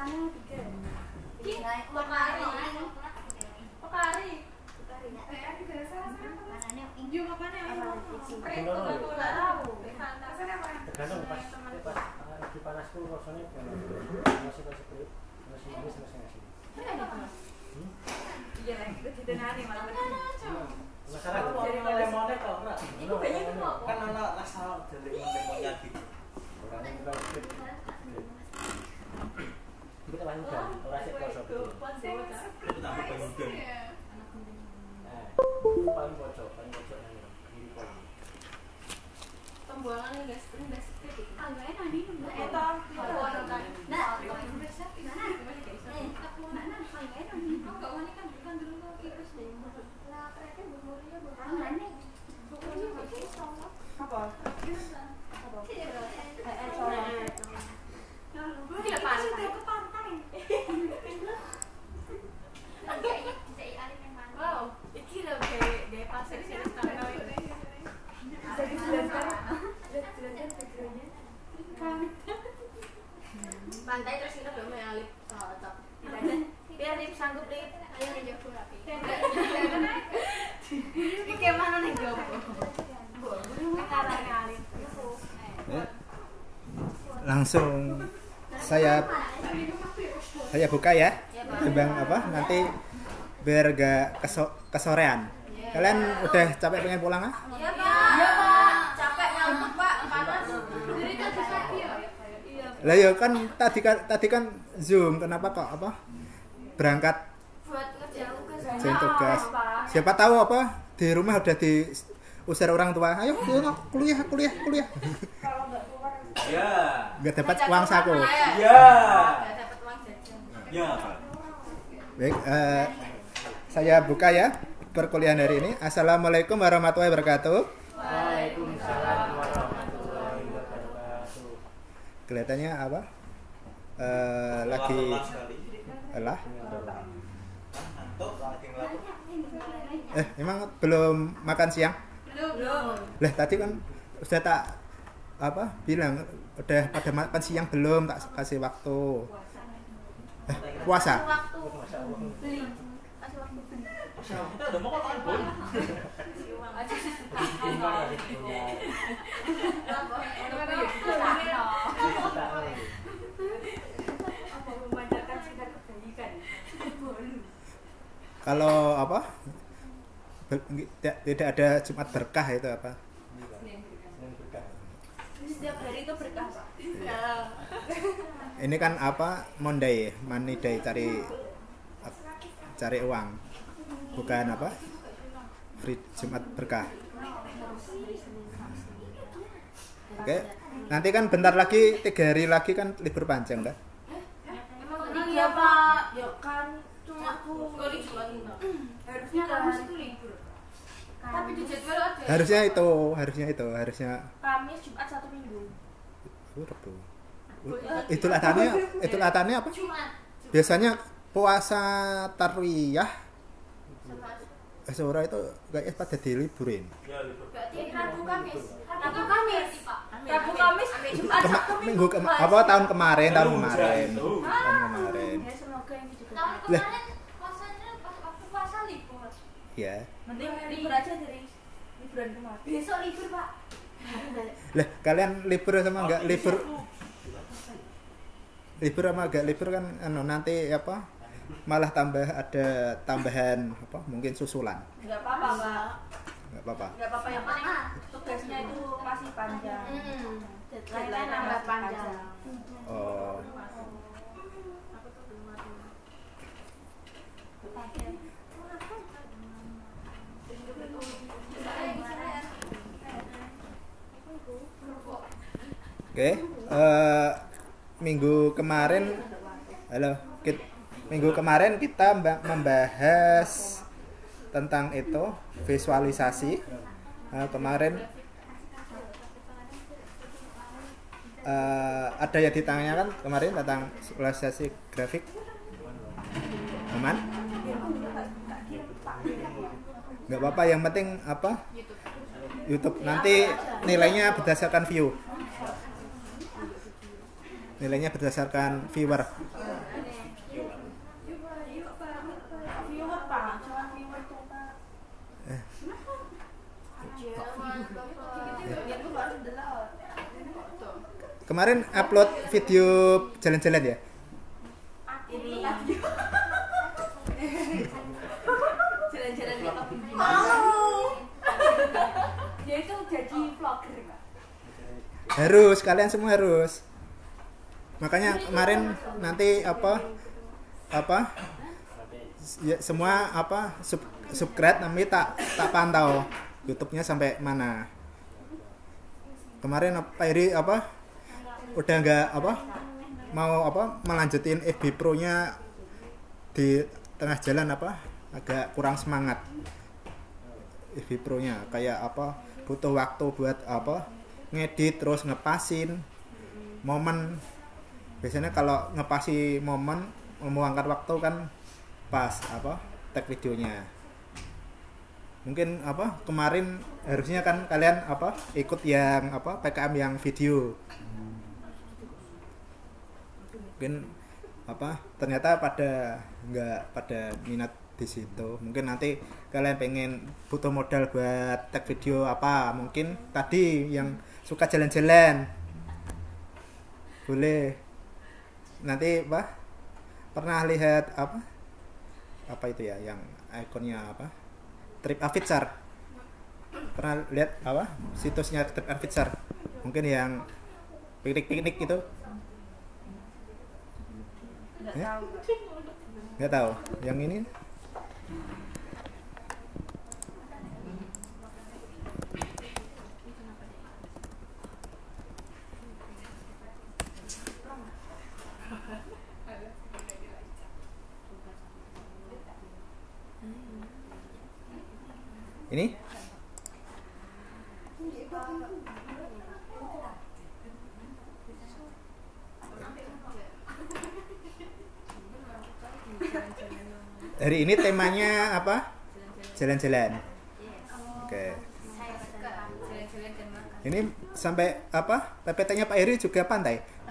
makannya 3. Pokari. Tergantung pas lagi panas tuh rasanya masih kulit, masih manis, masih asin. Iya, kita didenani malah Masalah lemonnya kok enggak? Itu banyak kok. Kan ana rasa dari lemonnya gitu. orangnya juga kulit. Kita lanjutkan, orasi kosong. Itu tambah kemudian. Nah, itu paling pojok yang kiri paling. Pembuangan ini guys, ini guys. Pantai terus kita belum mengalip cocok. Biar Lip sanggup Lip. Ayo njogo rapi. Iki kemana nih gopo? Langsung saya buka ya. Timbang apa? Nanti biar gak kesorean. Kalian udah capek pengen pulang ah? Iya, Pak. Iya, Pak. Capek ngantuk, Pak. Panas. Jadi tadi pagi ya. Lah ya kan tadi kan Zoom, kenapa kok apa? Berangkat Buat ngerjain tugas. Siapa tahu apa di rumah udah diusir orang tua. Ayo kuliah. Kalau enggak keluar Ya. Nggak dapat uang saku. Ya. enggak dapat uang jajan. Ya, Pak. Baik, saya buka ya perkuliahan hari ini. Assalamualaikum warahmatullahi wabarakatuh. Waalaikumsalam warahmatullahi wabarakatuh. Kelihatannya apa? Lagi lelah. Ngantuk lagi ngantuk. Emang belum makan siang? Belum. Lah tadi kan sudah tak apa bilang udah pada makan siang belum, tak kasih waktu. Puasa. Waktu beli. Kasih waktu beli. Kita udah mau makan pun. Aja sih. Kalau apa? Tidak ada Jumat berkah itu apa? Setiap hari itu berkah, Pak. Ini kan apa? Monday, money day, cari uang. Bukan apa? Free Jumat berkah. Oke. Nanti kan bentar lagi 3 hari lagi kan libur panjang kan? Emang iya, Pak. Ya kan cuma kali Jumat. Harusnya Kamis itu libur. Tapi di jadwal ada. Harusnya Kamis, Jumat, Sabtu, Minggu. Rebu. Itu latarnya apa? Jumat. Biasanya puasa tarwiyah Sama sore itu kayaknya pada diliburin. Ya, libur. berarti Rabu Kamis. Rabu Kamis, Pak. Rabu Kamis, Jumat, Sabtu, Minggu tahun kemarin. Ya semoga ini juga. Tahun kemarin puasanya pas waktu puasa libur. Ya. Mending libur aja dari liburan kemarin. Besok libur, Pak. Lah, kalian libur sama enggak libur? Libur sama enggak libur kan nanti apa? Malah ada tambahan apa? Mungkin susulan. Enggak apa-apa, Pak. Enggak apa-apa. Enggak apa-apa, yang penting tugasnya itu masih panjang. Deadline tambah panjang. Oh. Oke, minggu kemarin kita membahas tentang itu visualisasi. Kemarin ada yang ditanyakan kemarin tentang visualisasi grafik. Aman? Nggak apa-apa, yang penting apa? YouTube. Nanti nilainya berdasarkan view. Nilainya berdasarkan viewer. kemarin upload video jalan-jalan ya? Ini jalan-jalan di Tokyo. Dia itu jadi vlogger, Kak. Harus, kalian semua harus. Makanya kemarin nanti apa ya, semua subscribe nanti tak pantau YouTube-nya sampai mana. Kemarin Pak Iri udah nggak mau melanjutin FB Pro-nya di tengah jalan agak kurang semangat. FB Pro-nya kayak butuh waktu buat ngedit terus ngepasin momen. Biasanya kalau ngepasi momen meluangkan waktu kan pas tag videonya. Mungkin kemarin harusnya kan kalian ikut yang PKM yang video. Mungkin ternyata nggak pada minat di situ. Mungkin nanti kalian pengen butuh modal buat tag video mungkin tadi yang suka jalan-jalan boleh. Nanti pernah lihat apa itu ya yang ikonnya TripAdvisor, pernah lihat situsnya TripAdvisor, mungkin yang piknik itu nggak tahu yang ini. Ini hari ini temanya apa? Jalan-jalan. Oke. Ini sampai PPT-nya Pak Eri juga pantai? Kita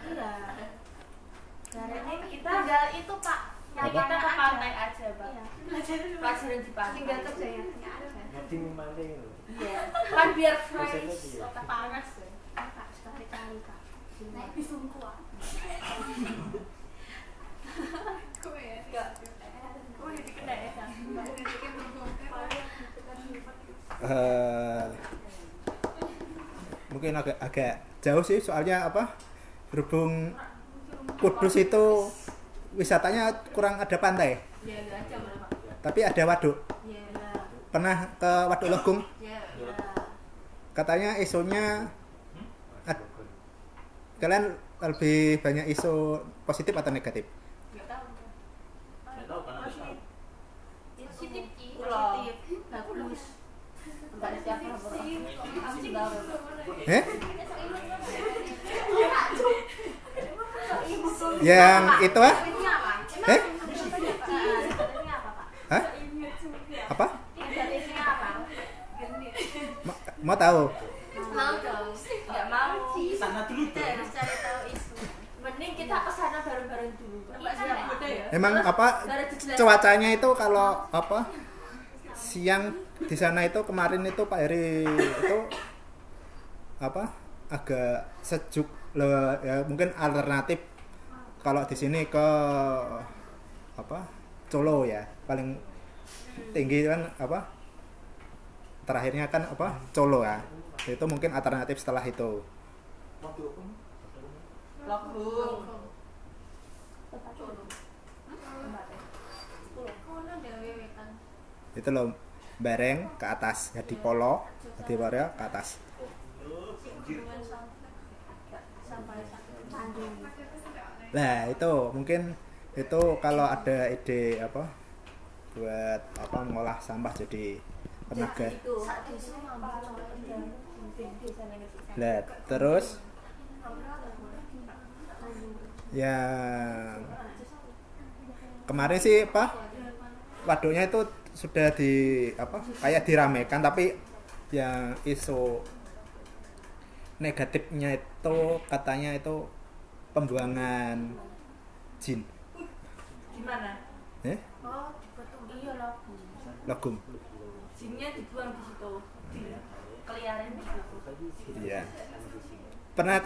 tinggal itu Pak. Kita ke pantai aja Pak. Pelajaran di pantai. Tinggal kerjanya aja. Nanti pantai itu. Iya. Kan biar fresh. Otak panas. Pak sekali-kali Pak. Naik bisungku. Mungkin agak jauh sih soalnya berhubung Kudus itu wisatanya kurang ada pantai. Tapi ada waduk. Pernah ke Waduk Logung? Katanya isonya kalian lebih banyak isu positif atau negatif? Yang itu Hah? Apa? Mau tahu? Mau dong. Enggak mau. Sana dulu Kita harus cari tahu isu. Mending kita ke sana bareng-bareng dulu. Emang cuacanya itu kalau siang di sana itu kemarin itu Pak Heri itu agak sejuk loh ya, mungkin alternatif kalau di sini ke Colo ya paling tinggi kan terakhirnya kan Colo ya, itu mungkin alternatif setelah itu. Itu loh bareng ke atas ya, di Polo di Korea ke atas. Nah itu mungkin itu kalau ada ide buat mengolah sampah jadi tenaga. Nah terus yang kemarin sih waduknya itu sudah kayak diramekan, tapi yang isu negatifnya itu katanya itu pembuangan jin. Gimana? Oh, iya Logum. Jinnya dibuang di situ. Keliaran di situ. Iya. pernah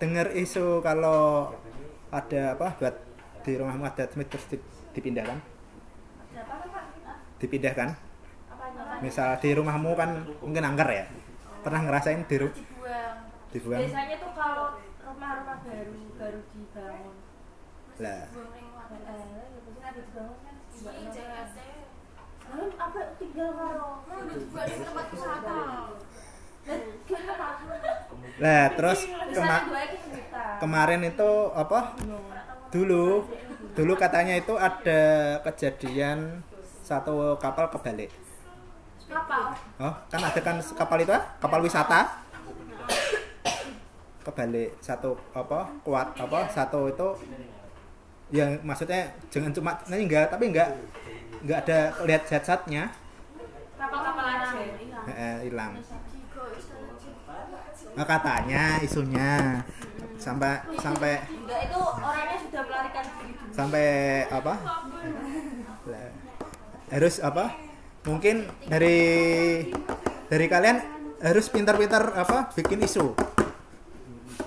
dengar isu kalau ada apa buat di rumahmu ada Smith terus dipindahkan? Dipindahkan? Misal di rumahmu kan mungkin angker ya? Pernah ngerasain dibuang? Biasanya tuh kalau rumah-rumah baru dibangun. Lah. Apa tinggal karo mau dibuat di tempat wisata. Lah terus kemarin itu apa? Dulu katanya itu ada kejadian satu kapal kebalik. Kapal? Oh, kan ada kan kapal itu kapal wisata. Kebalik satu apa? Kuat apa? Satu itu yang maksudnya jangan cuma ninggal tapi enggak ada lihat zat-zatnya. Kapal-kapal aja hilang. Nah, katanya isunya sampai enggak itu orangnya sudah melarikan diri sampai apa harus apa mungkin dari kalian harus pintar-pintar apa bikin isu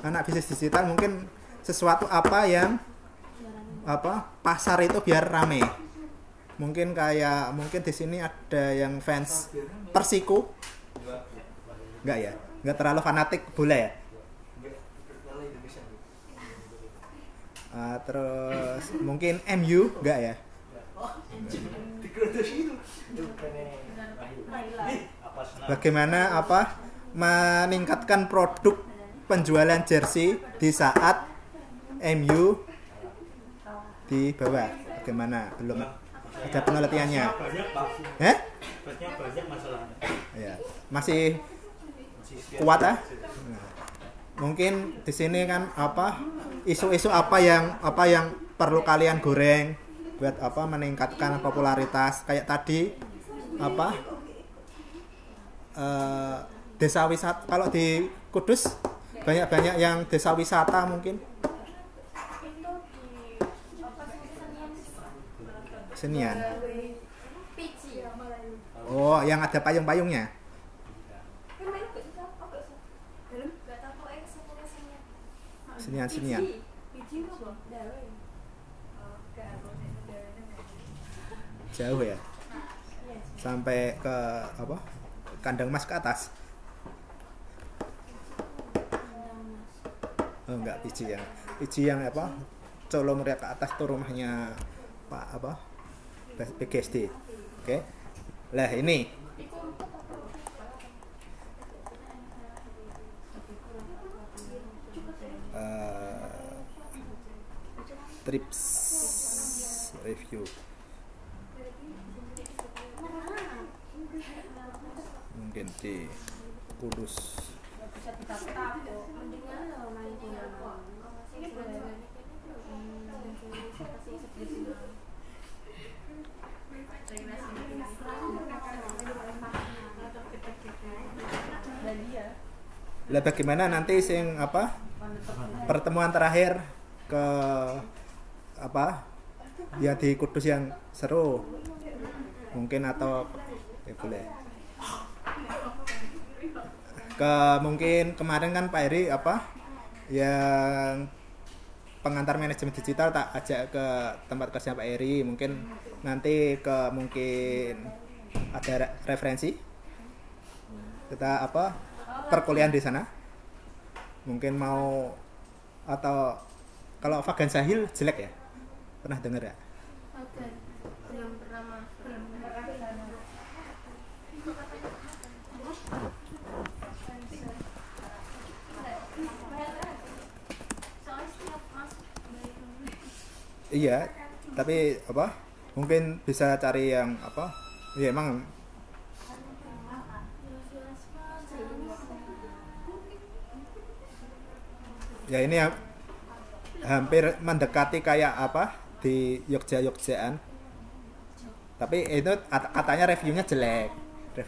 anak bisnis digital mungkin sesuatu apa yang apa pasar itu biar rame mungkin di sini ada yang fans Persiku enggak ya enggak terlalu fanatik bola ya. Terus mungkin MU enggak ya? Bagaimana apa meningkatkan produk penjualan jersey di saat MU di bawah? Bagaimana? Belum ada penelitiannya. Banyak masalahnya. Ya, masih kuat ah. Mungkin di sini kan apa isu-isu apa yang perlu kalian goreng buat apa meningkatkan popularitas kayak tadi apa desa wisata kalau di Kudus banyak yang desa wisata mungkin senian. Oh, yang ada payung-payungnya. Senian. Jauh ya. Sampai ke apa? Kandang Mas ke atas. Oh, enggak biji yang apa? Colo Muria ke atas tuh rumahnya Pak apa? PGSD. Oke. Lah ini trips review mungkin di Kudus lah bagaimana nanti sing apa pertemuan terakhir ke apa ya di Kudus yang seru mungkin atau ya boleh ke mungkin kemarin kan Pak Eri apa yang pengantar manajemen digital tak ajak ke tempat kerja Pak Eri mungkin nanti ke mungkin ada referensi kita apa perkuliahan di sana mungkin mau atau kalau Fagan Sahil jelek ya pernah dengar ya? Belum pernah. Iya, tapi apa? Mungkin bisa cari yang apa? Ya emang ya ini ya hampir mendekati kayak apa di Yogjaan tapi itu katanya reviewnya jelek Di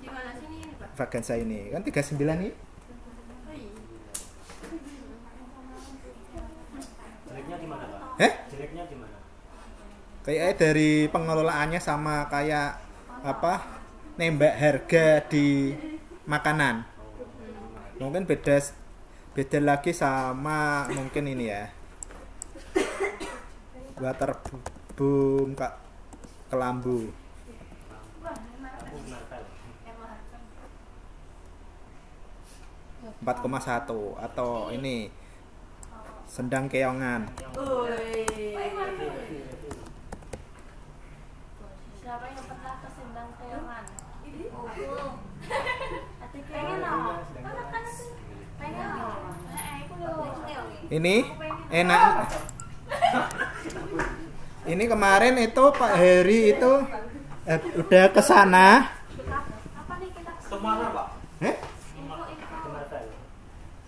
mana sini ini, Pak? Vagansa ini kan 39 nih Jeleknya di mana, Pak? Jeleknya di mana? Kayaknya dari pengelolaannya sama kayak apa nembak harga di makanan Mungkin beda lagi sama mungkin ini ya. Waterboom kelambu. Lampu Marvel. 4,1 atau ini sendang keongan. Siapa yang pernah ke Sendang Keongan? Pengen loh. Pengen loh. Ini enak. Ini kemarin itu Pak Heri itu udah ke sana. Apa nih kita kesini? Kemana Pak? Marvel.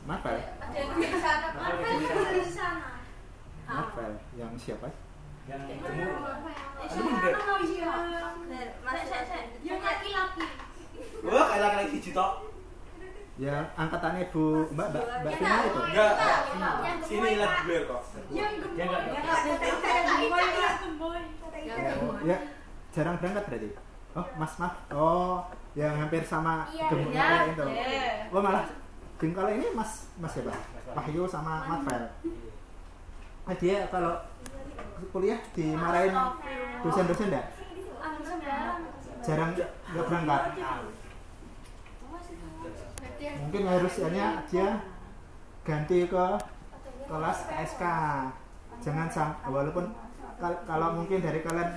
Marvel. Ada yang di sana. Marvel di sana. Marvel yang siapa? Yang jemur. Yang laki-laki. Wah, kayak laki-laki hiji tok. Yang angkatannya Bu Mbak Vina itu. Enggak. Sini lihat gue kok. Dia enggak Ya, jarang berangkat berarti. Oh, Mas. Oh, yang hampir sama gemuknya itu. Oh, malah kalau ini Mas siapa? Wahyu sama Marvel. Dia kalau kuliah dimarahin dosen-dosen enggak? Jarang nggak berangkat. Mungkin harusnya dia ganti ke kelas SK. Jangan walaupun kalau mungkin dari kalian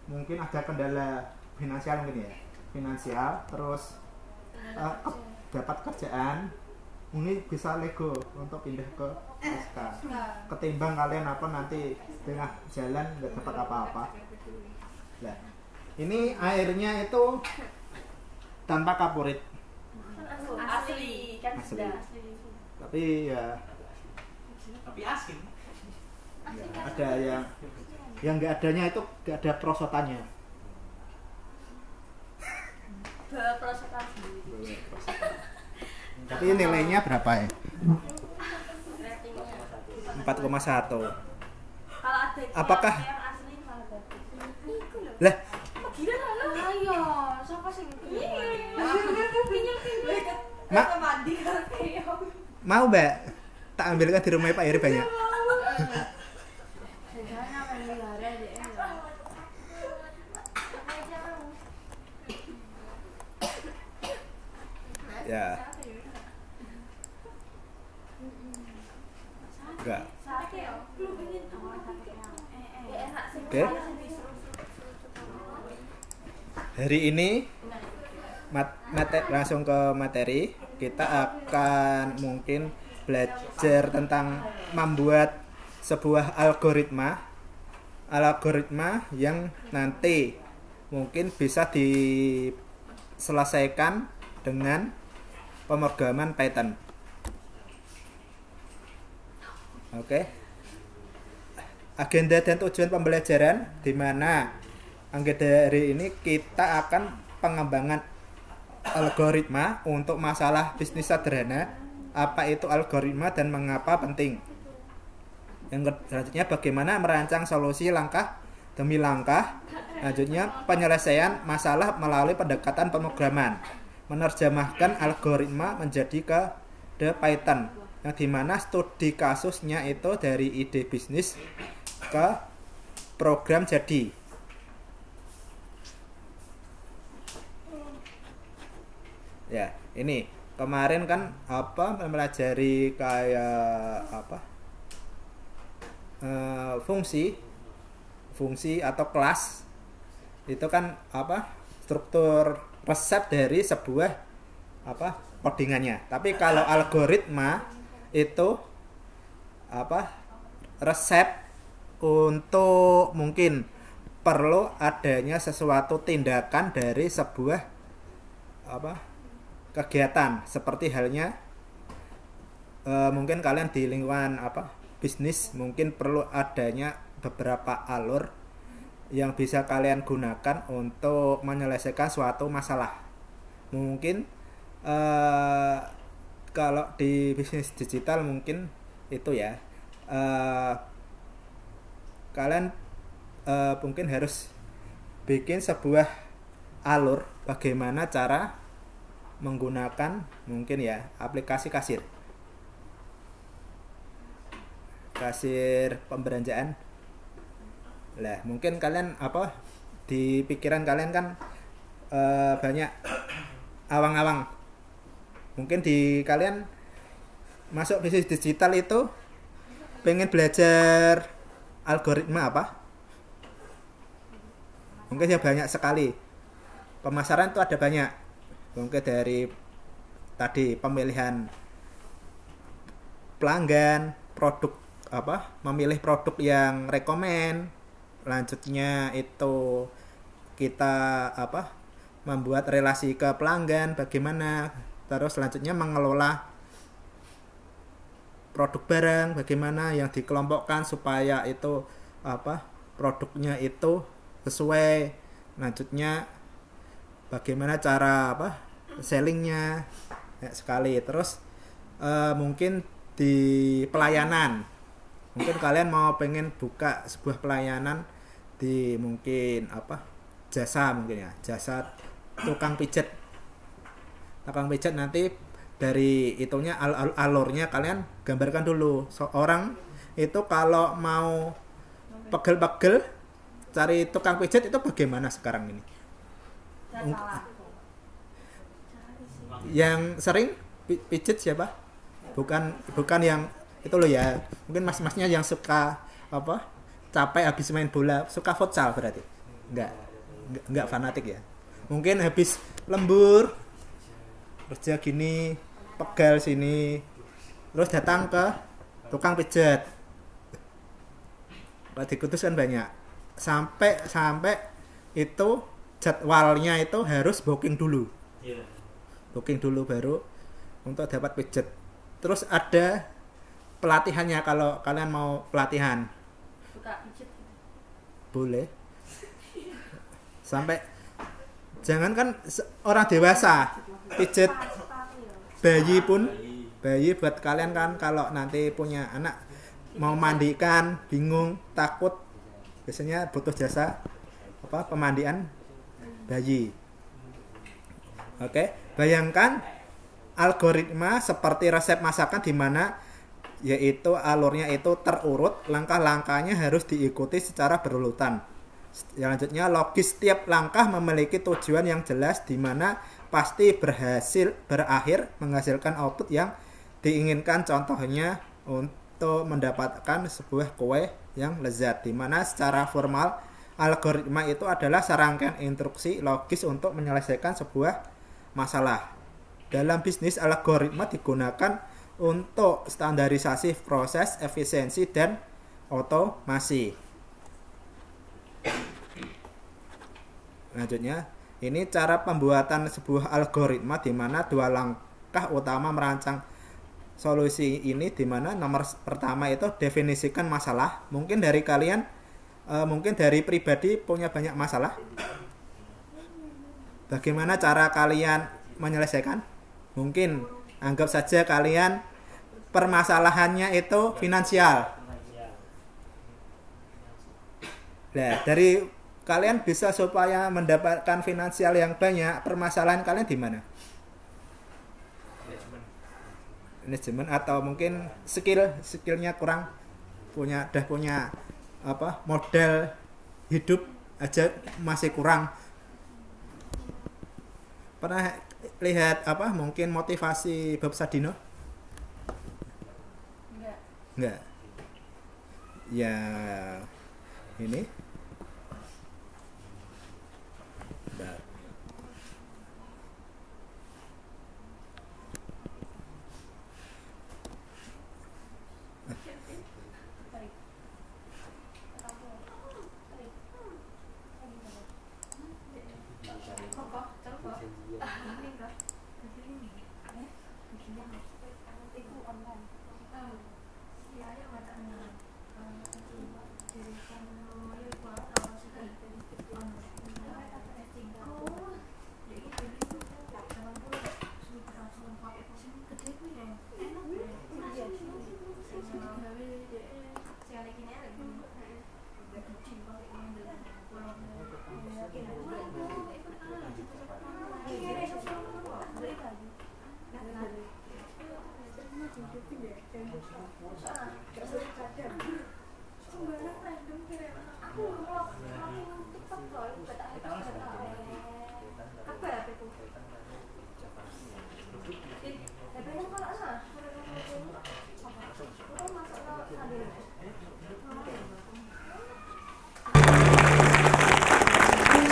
mungkin ada kendala finansial mungkin ya, finansial terus dapat kerjaan, ini bisa lego untuk pindah ke SK. Ketimbang kalian nanti tengah jalan nggak dapat apa-apa. Nah, ini airnya itu tanpa kapurit. Asli kan Asli. sudah asli. Tapi ya asin. ada yang nggak adanya itu nggak ada perosotannya. Berprosesan sendiri. Tapi nilainya berapa ya? Ratingnya 4,1. kalau ada Apakah- yang asli malah bagus. Lah, Gila lah. Ayo, siapa sing Mak, mau Mbak? Tak ambilkan di rumah Pak Heri banyak. Ya. Enggak. Oke. Hari ini langsung ke materi. Kita akan mungkin belajar tentang membuat sebuah algoritma yang nanti mungkin bisa diselesaikan dengan pemrograman Python. Oke. Agenda dan tujuan pembelajaran, di mana agenda hari ini kita akan pengembangan algoritma untuk masalah bisnis sederhana. Apa itu algoritma dan mengapa penting? Yang selanjutnya bagaimana merancang solusi langkah demi langkah. Selanjutnya penyelesaian masalah melalui pendekatan pemrograman, menerjemahkan algoritma menjadi kode Python, yang dimana studi kasusnya itu dari ide bisnis ke program jadi. Ya, ini kemarin kan mempelajari kayak fungsi atau kelas itu kan struktur resep dari sebuah codingannya. Tapi kalau algoritma itu resep untuk mungkin perlu adanya sesuatu tindakan dari sebuah kegiatan, seperti halnya mungkin kalian di lingkungan bisnis mungkin perlu adanya beberapa alur yang bisa kalian gunakan untuk menyelesaikan suatu masalah. Mungkin kalau di bisnis digital mungkin itu ya kalian mungkin harus bikin sebuah alur bagaimana cara menggunakan mungkin ya aplikasi kasir pembelanjaan. Lah mungkin kalian apa di pikiran kalian kan banyak awang-awang. Mungkin di kalian masuk bisnis digital itu pengen belajar algoritma apa? Mungkin ya banyak sekali. Pemasaran itu ada banyak. Mungkin dari tadi pemilihan pelanggan, produk apa? Memilih produk yang rekomen. Lanjutnya itu kita apa? Membuat relasi ke pelanggan bagaimana? Terus selanjutnya mengelola produk barang bagaimana yang dikelompokkan supaya itu apa? Produknya itu sesuai. Lanjutnya bagaimana cara apa? Sellingnya sekali. Terus mungkin di pelayanan. Mungkin kalian mau pengen buka sebuah pelayanan di mungkin apa? Jasa mungkin ya. Jasa tukang pijat nanti dari itunya alurnya kalian gambarkan dulu. Seorang itu kalau mau pegel-pegel cari tukang pijat itu bagaimana sekarang ini? Yang sering pijat siapa? Bukan yang itu loh ya. Mungkin mas-masnya yang suka apa? Capek habis main bola, suka futsal berarti. Enggak fanatik ya. Mungkin habis lembur kerja gini, pegal sini, terus datang ke tukang pijat. Kalau dikutus kan banyak. Sampai itu jadwalnya itu harus booking dulu. Booking dulu baru untuk dapat pijat. Terus ada pelatihannya kalau kalian mau pelatihan. Suka pijat. Boleh. Sampai jangan kan orang dewasa pijat bayi buat kalian kan kalau nanti punya anak mau mandikan bingung takut biasanya butuh jasa apa pemandian bayi. Oke, bayangkan algoritma seperti resep masakan di mana yaitu alurnya itu terurut, langkah-langkahnya harus diikuti secara berurutan. Selanjutnya logis, tiap langkah memiliki tujuan yang jelas di mana pasti berakhir menghasilkan output yang diinginkan, contohnya untuk mendapatkan sebuah kue yang lezat, di mana secara formal algoritma itu adalah serangkaian instruksi logis untuk menyelesaikan sebuah masalah. Dalam bisnis, algoritma digunakan untuk standarisasi proses, efisiensi, dan otomasi. Lanjutnya, ini cara pembuatan sebuah algoritma di mana dua langkah utama merancang solusi ini, di mana nomor pertama itu definisikan masalah. Mungkin dari kalian, mungkin dari pribadi punya banyak masalah. Bagaimana cara kalian menyelesaikan? Mungkin anggap saja kalian permasalahannya itu finansial. Nah, dari kalian bisa supaya mendapatkan finansial yang banyak, permasalahan kalian di mana? Manajemen atau mungkin skillnya kurang, punya apa modal hidup aja masih kurang. Pernah lihat apa mungkin motivasi Bob Sadino? Enggak. Ya ini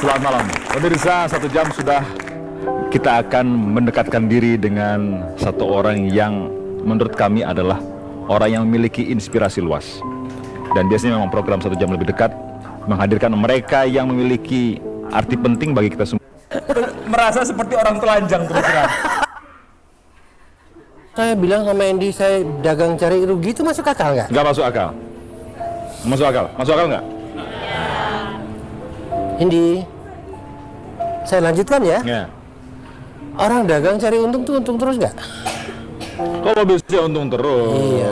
Selamat malam. Pemirsa, 1 jam sudah kita akan mendekatkan diri dengan satu orang yang menurut kami adalah orang yang memiliki inspirasi luas. Dan biasanya memang program 1 jam lebih dekat menghadirkan mereka yang memiliki arti penting bagi kita semua. Merasa seperti orang telanjang terus terang. Saya bilang sama Andy, saya dagang cari rugi, itu masuk akal nggak? Nggak masuk akal. Masuk akal? Masuk akal nggak? Andy, saya lanjutkan ya. Ya. Orang dagang cari untung tuh untung terus nggak? Kok bisa untung terus? Iya.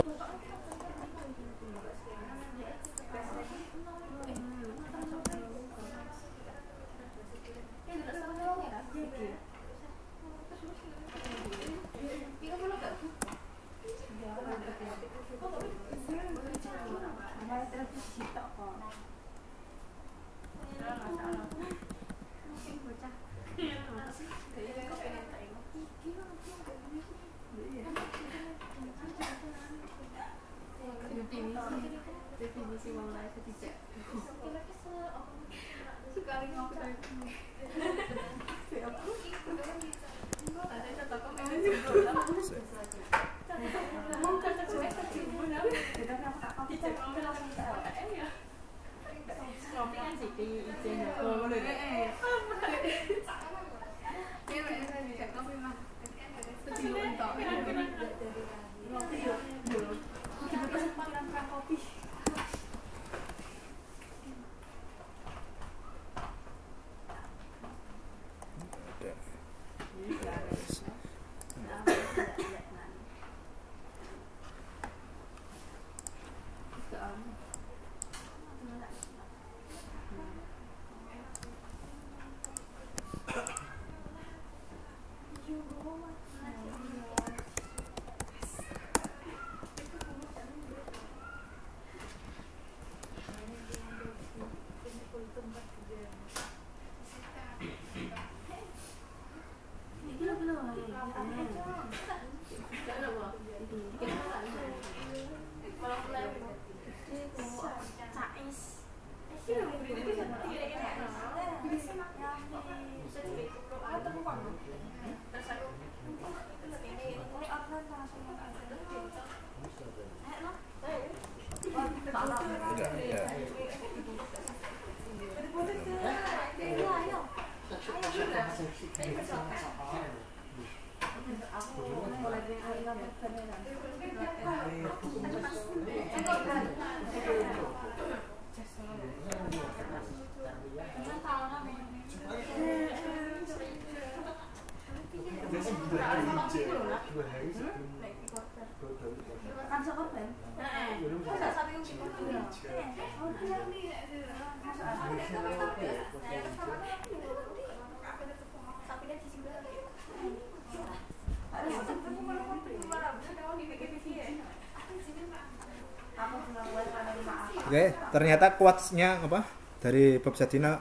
Oke, ternyata quotes-nya apa dari Bob Sadino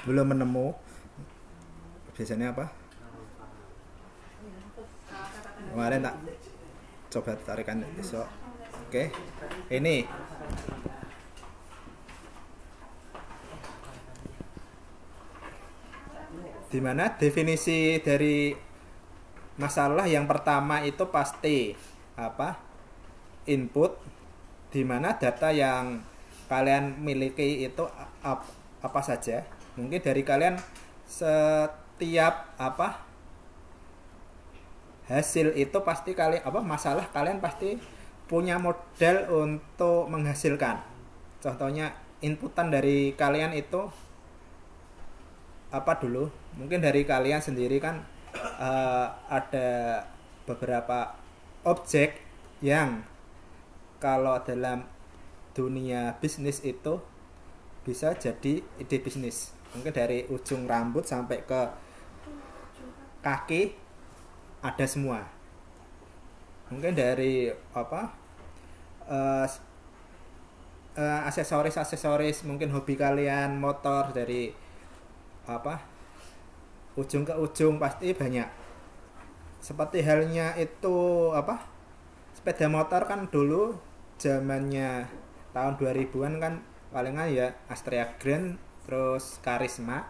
belum menemu. Biasanya apa? Kemarin tak coba tarikan besok. Oke, ini dimana definisi dari masalah yang pertama itu pasti apa? Input, dimana data yang kalian miliki itu apa saja. Mungkin dari kalian setiap apa hasil itu pasti kalian apa masalah kalian pasti punya model untuk menghasilkan. Contohnya inputan dari kalian itu apa dulu? Mungkin dari kalian sendiri kan ada beberapa objek yang kalau dalam dunia bisnis itu bisa jadi ide bisnis. Mungkin dari ujung rambut sampai ke kaki ada semua. Mungkin dari apa aksesoris mungkin hobi kalian motor, dari apa ujung ke ujung pasti banyak. Seperti halnya itu apa sepeda motor kan dulu zamannya tahun 2000-an kan palingan ya Astrea Grand, terus Karisma,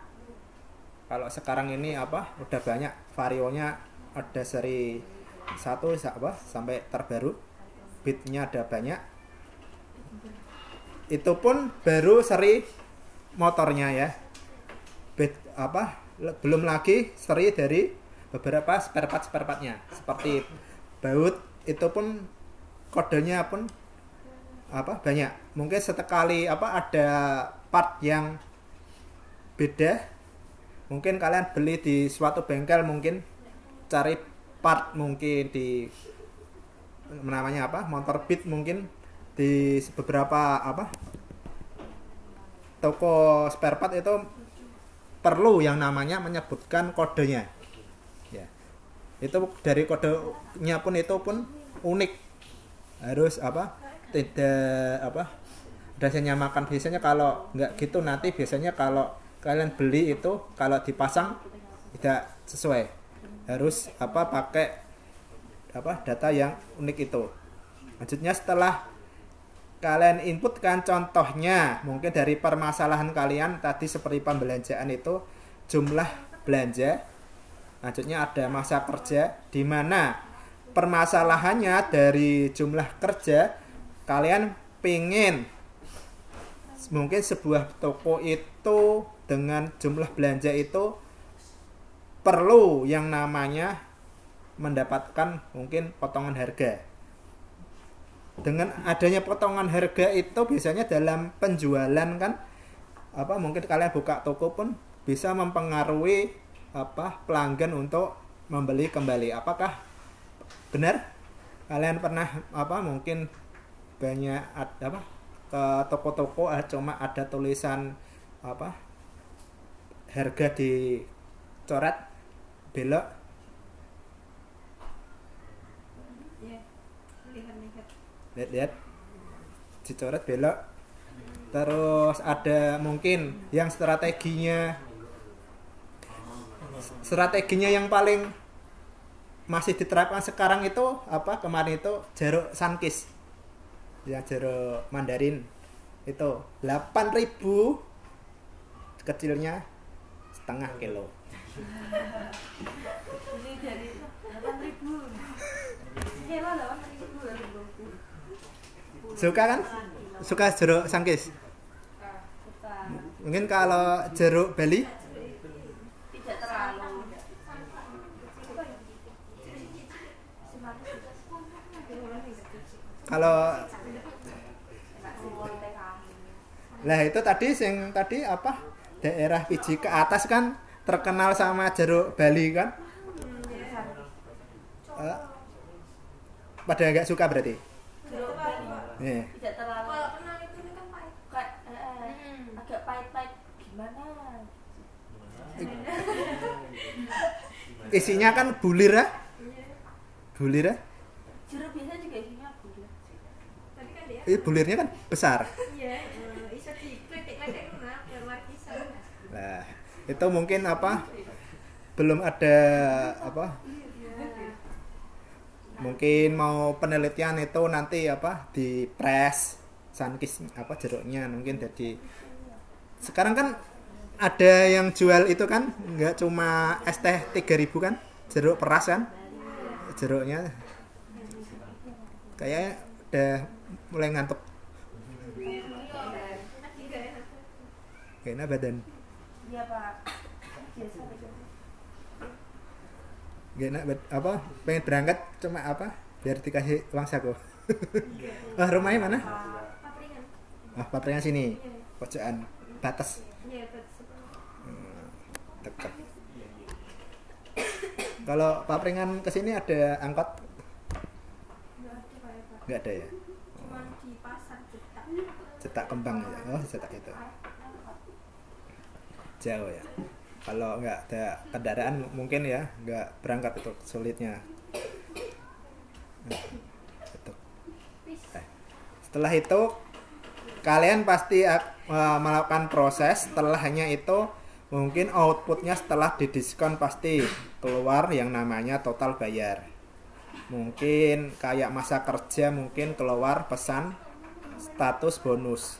Kalau sekarang ini apa udah banyak varionya, ada seri 1 sampai terbaru, bitnya ada banyak. Itu pun baru seri motornya ya, bit belum lagi seri dari beberapa spare partnya seperti baut, itu pun kodenya pun banyak. Mungkin setekali ada part yang beda, mungkin kalian beli di suatu bengkel, mungkin cari part mungkin di namanya motor bit, mungkin di beberapa toko spare part itu perlu yang namanya menyebutkan kodenya ya. Itu dari kodenya pun itu pun unik, harus tidak rasanya makan. Biasanya kalau nggak gitu nanti biasanya kalau kalian beli itu kalau dipasang tidak sesuai, harus pakai data yang unik itu. Lanjutnya setelah kalian inputkan contohnya mungkin dari permasalahan kalian tadi seperti pembelanjaan itu jumlah belanja, lanjutnya ada masa kerja di mana permasalahannya dari jumlah kerja kalian pingin mungkin sebuah toko itu dengan jumlah belanja itu perlu yang namanya mendapatkan mungkin potongan harga. Dengan adanya potongan harga itu biasanya dalam penjualan kan mungkin kalian buka toko pun bisa mempengaruhi pelanggan untuk membeli kembali. Apakah benar? Kalian pernah mungkin banyak ke toko-toko cuma ada tulisan harga dicoret belok, lihat dicoret belok. Terus ada mungkin yang strateginya yang paling masih diterapkan sekarang itu kemarin itu jeruk Sunkist ya, jeruk Mandarin itu 8.000, kecilnya setengah kilo. Ini dari 8.000. Kilo 8.000. Suka kan? Suka jeruk Sunkist? Suka. Mungkin kalau jeruk Bali Tidak terlalu. kalau itu tadi daerah Fiji ke atas kan terkenal sama jeruk Bali kan? Pada nggak suka berarti? Tidak terlalu. Kalau kenal itu kan pahit. Agak pahit-pahit gimana? Isinya kan bulir ya? Bulir ya? Jeruk biasa juga isinya bulir. Tapi kan dia. Bulirnya kan besar. Iya, bisa dikletek-kletek biar markisan. Nah, itu mungkin belum ada mungkin mau penelitian itu nanti di press Sunkist jeruknya mungkin. Jadi sekarang kan ada yang jual itu kan nggak cuma es teh 3.000 kan, jeruk peras kan jeruknya. Kayaknya udah mulai ngantuk kayaknya badan. Iya Pak, biasa. Gak enak pengen berangkat cuma biar dikasih uang saku. Rumahnya mana? Papringan. Papringan sini, pojokan batas. Iya, betul. Dekat. Kalau Papringan kesini ada angkot? Enggak ada Pak ya, Pak. Nggak ada ya? Cuman di pasar cetak. Cetak Kembang ya? Oh, cetak itu. Jauh ya? Kalau nggak ada kendaraan mungkin ya nggak berangkat, itu sulitnya. Setelah itu kalian pasti melakukan proses. Setelahnya itu mungkin outputnya setelah didiskon pasti keluar yang namanya total bayar. Mungkin kayak masa kerja mungkin keluar pesan status bonus.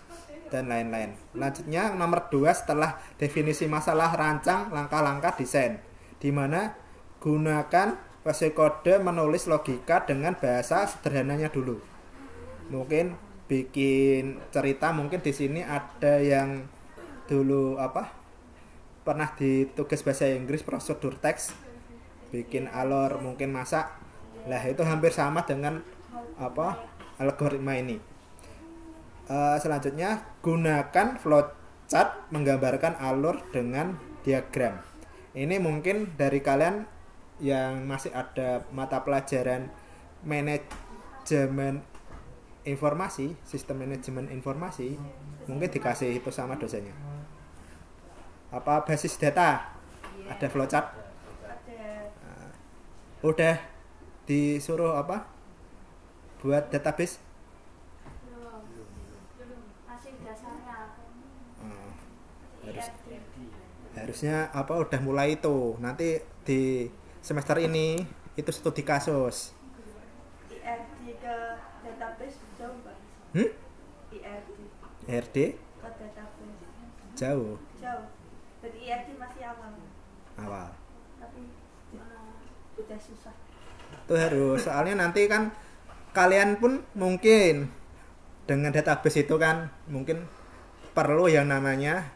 dan lain-lain. Selanjutnya nomor 2 setelah definisi masalah rancang langkah-langkah desain, di mana gunakan psikode menulis logika dengan bahasa sederhananya dulu. Mungkin bikin cerita, mungkin di sini ada yang dulu pernah ditugas bahasa Inggris prosedur teks, bikin alur mungkin masak. Lah itu hampir sama dengan algoritma ini. Selanjutnya gunakan flowchart menggambarkan alur dengan diagram. Ini mungkin dari kalian yang masih ada mata pelajaran manajemen informasi, sistem manajemen informasi, mungkin dikasih itu sama dosennya. Apa basis data? Ada flowchart? Udah disuruh buat database? Harusnya udah mulai itu. Nanti di semester ini itu studi kasus. IRD ke database jauh Pak. IRD Ke database jauh. Berarti IRD masih awal. Tapi udah susah. Itu harus, soalnya nanti kan kalian pun mungkin dengan database itu kan mungkin perlu yang namanya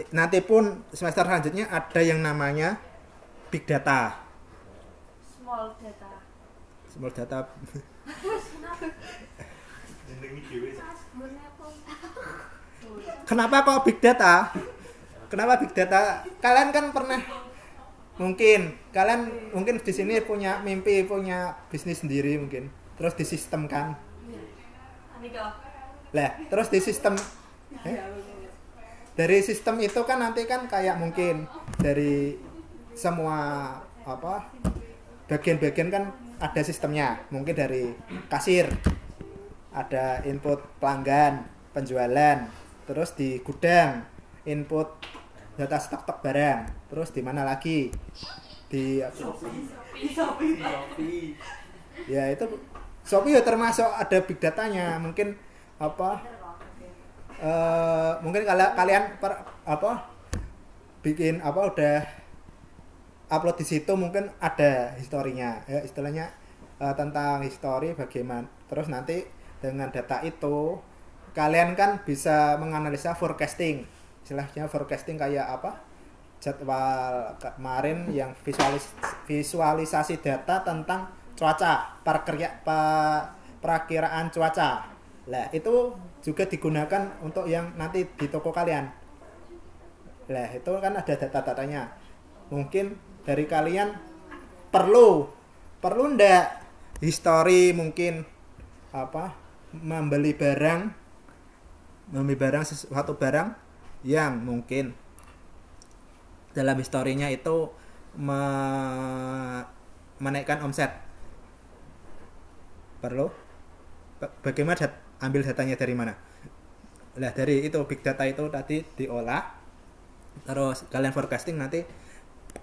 nanti pun semester selanjutnya ada yang namanya big data, Small data. Kenapa kok big data? Kenapa big data? Kalian kan pernah mungkin di sini punya mimpi, punya bisnis sendiri mungkin. Terus disistemkan. Lah, terus di sistem dari sistem itu kan nanti kan kayak mungkin dari semua bagian-bagian kan ada sistemnya. Mungkin dari kasir ada input pelanggan, penjualan, terus di gudang input data stok barang, terus di mana lagi di Shopee. ya itu Shopee ya termasuk ada big datanya. Mungkin mungkin kalau kalian bikin udah upload di situ, mungkin ada historinya ya, istilahnya tentang histori bagaimana. Terus nanti dengan data itu kalian kan bisa menganalisa forecasting. Istilahnya forecasting kayak jadwal kemarin yang visualisasi data tentang cuaca, perakiraan cuaca. Lah itu juga digunakan untuk yang nanti di toko kalian. Lah itu kan ada data-datanya. Mungkin dari kalian perlu ndak histori, mungkin membeli sesuatu barang yang mungkin dalam historinya itu menaikkan omset. Perlu bagaimana ambil datanya dari mana? Lah dari itu big data itu tadi diolah, terus kalian forecasting, nanti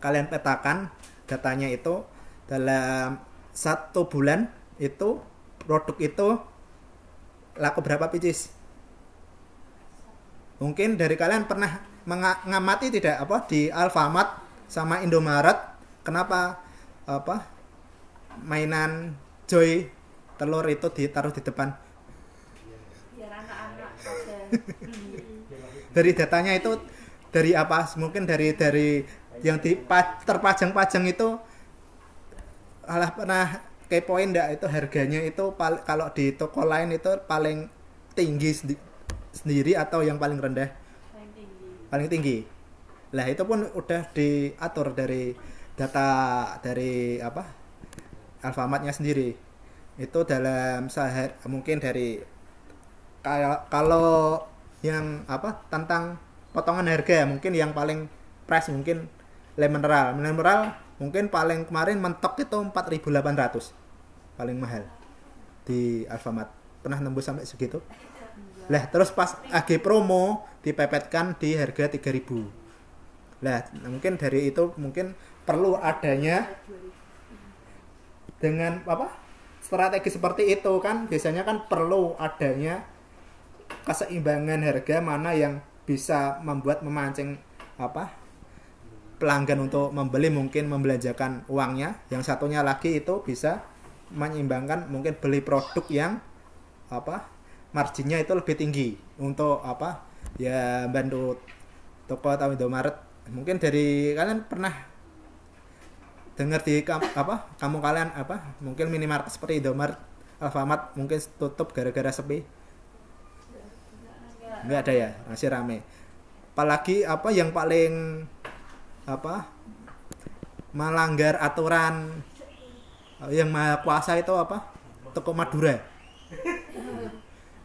kalian petakan datanya itu dalam 1 bulan itu produk itu laku berapa pieces. Mungkin dari kalian pernah mengamati tidak di Alfamart sama Indomaret, kenapa mainan Joy telur itu ditaruh di depan? Biar anak-anak pada Dari datanya itu dari apa? Mungkin dari yang terpajang-pajang itu, pernah kepoin enggak itu harganya itu kalau di toko lain itu paling tinggi sendiri atau yang paling rendah? Paling tinggi. Lah itu pun udah diatur dari data dari Alfamartnya sendiri. Itu dalam mungkin dari kalau yang tentang potongan harga, mungkin yang paling price mungkin mineral mungkin paling kemarin mentok itu 4.800 paling mahal di Alfamart. Pernah nembus sampai segitu? Lah terus pas AG promo dipepetkan di harga 3.000. Lah mungkin dari itu mungkin perlu adanya dengan strategi seperti itu kan, biasanya kan perlu adanya keseimbangan harga mana yang bisa memancing pelanggan untuk membeli, mungkin membelanjakan uangnya. Yang satunya lagi itu bisa menyeimbangkan, mungkin beli produk yang marginnya itu lebih tinggi untuk ya bantu toko atau Indomaret. Mungkin dari kalian pernah dengar di kamu kalian mungkin minimarket seperti Indomaret, Alfamart mungkin tutup gara-gara sepi. Enggak ada ya, masih rame. Apalagi yang paling melanggar aturan yang maha kuasa itu toko Madura.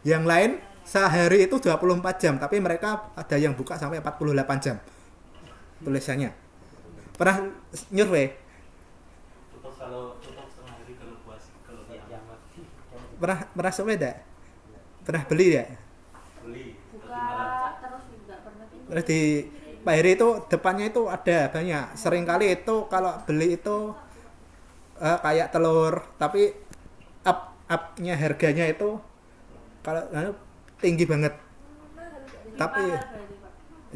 Yang lain sehari itu 24 jam, tapi mereka ada yang buka sampai 48 jam tulisannya. Pernah nyurvei? Tutup setengah hari kalau puas, kalau kiamat. Pernah sepeda? Pernah beli ya? Beli. Buka terus juga pernah pindah. Terus di Pak Heri itu depannya itu ada banyak. Sering kali itu kalau beli itu kayak telur, tapi up-nya harganya itu kalau tinggi banget. Tapi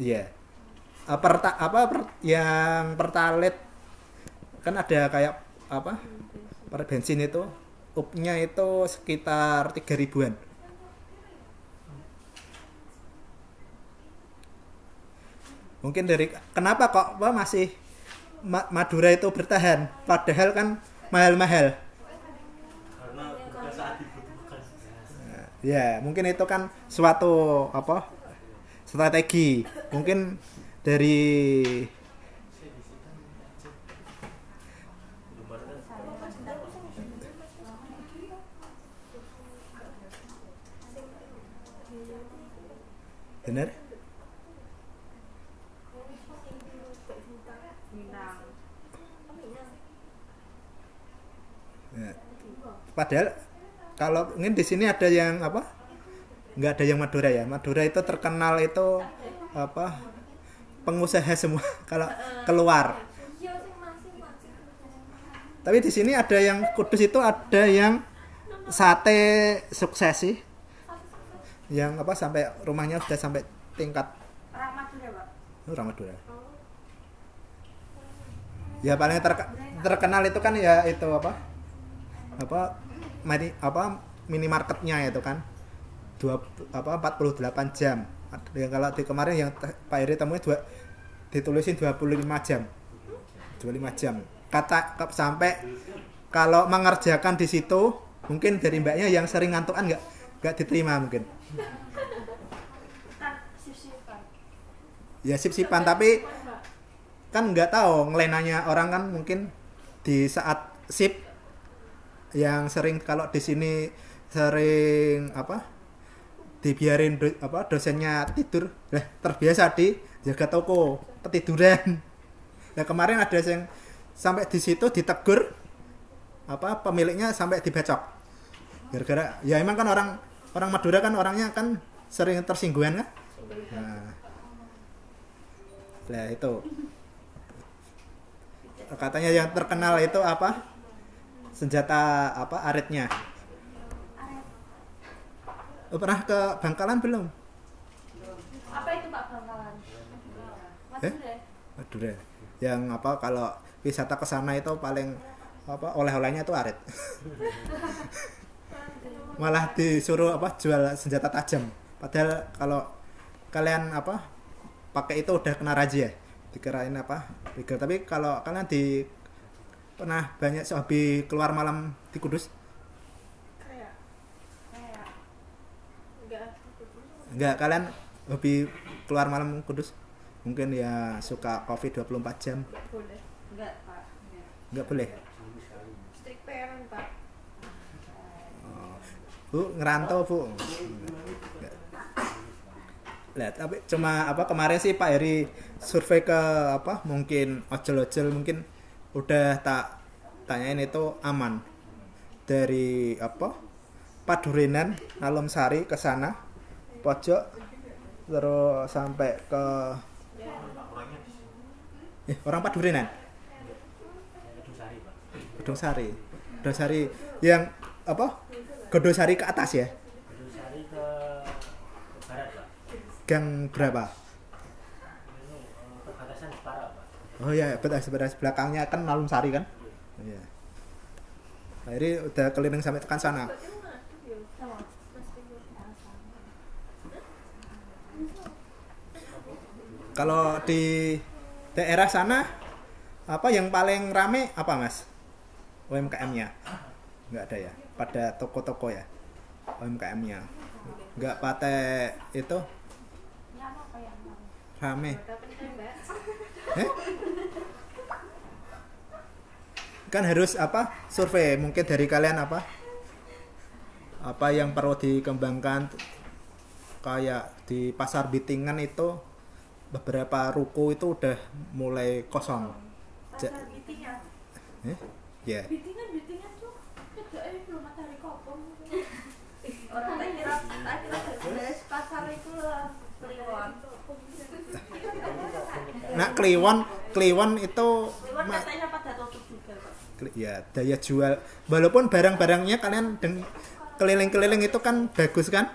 iya. Yang pertalite kan ada kayak per bensin itu up-nya itu sekitar 3.000-an. Mungkin dari kenapa kok masih Madura itu bertahan padahal kan mahal-mahal. Karena bukan saat dibutuhkan. Ya, mungkin itu kan suatu strategi. Mungkin dari benar? Ya. Padahal kalau mungkin di sini ada yang nggak ada yang Madura ya. Madura itu terkenal itu pengusaha semua kalau keluar. Tapi di sini ada yang Kudus itu ada yang sate sukses sih. Yang sampai rumahnya sudah sampai tingkat Orang Madura, Pak. Orang Madura. Ya paling terkenal itu kan ya itu minimarketnya itu kan 48 jam. Yang kalau di kemarin yang Pak Heri temui ditulisin 25 jam. 25 jam. Sampai kalau mengerjakan di situ mungkin dari mbaknya yang sering ngantukan nggak diterima mungkin. Sip-sipan. Ya sip-sipan tapi kan nggak tahu ngelenanya orang kan mungkin di saat sip yang sering kalau di sini sering dibiarin dosennya tidur terbiasa di jaga toko ketiduran. Nah kemarin ada yang sampai di situ ditegur pemiliknya sampai dibacok gara-gara ya emang kan orang Madura kan orangnya kan sering tersinggungan kan. Nah itu katanya yang terkenal itu senjata aritnya. Pernah ke Bangkalan belum? Apa itu Pak Bangkalan? Madura. Yang kalau wisata ke sana itu paling oleh-olehnya itu arit. Malah disuruh jual senjata tajam. Padahal kalau kalian pakai itu udah kena razia. Dikirain legal. Tapi kalau kalian pernah banyak hobi keluar malam di Kudus? Enggak, kalian hobi keluar malam Kudus? Mungkin ya suka kopi 24 jam. Boleh. Enggak, Pak. Enggak boleh. Strict parent, Pak. Bu, ngerantau, Bu. Lihat, tapi cuma kemarin sih Pak Heri survei ke mungkin ojol-ojol mungkin udah tak tanyain itu aman. Dari Padurenan, Alomsari ke sana, pojok terus sampai ke orang Padurenan. Gedosari yang Gedosari ke atas ya. Gedosari ke gang berapa? Perbatasan Jepara, Pak. Oh ya, betas belakangnya kan Malum Sari kan? Iya. Akhirnya udah keliling sampai tekan sana. Kalau di daerah sana apa yang paling rame apa Mas? UMKM-nya? Nggak ada ya? Pada toko-toko ya? UMKM-nya? Nggak pakai itu? Rame? Kan harus apa? Survei. Mungkin dari kalian apa? Apa yang perlu dikembangkan? Kayak di pasar Bitingan itu beberapa ruko itu udah mulai kosong. Pasar Bitingan. Ya. Bitingan tuh kerjanya belum matahari kopong. Orang tak kira beres pasar itu lah Kliwon. Nah, Kliwon itu Kliwon katanya pada tutup juga, Pak. ya daya jual. Walaupun barang-barangnya kalian keliling-keliling itu kan bagus kan?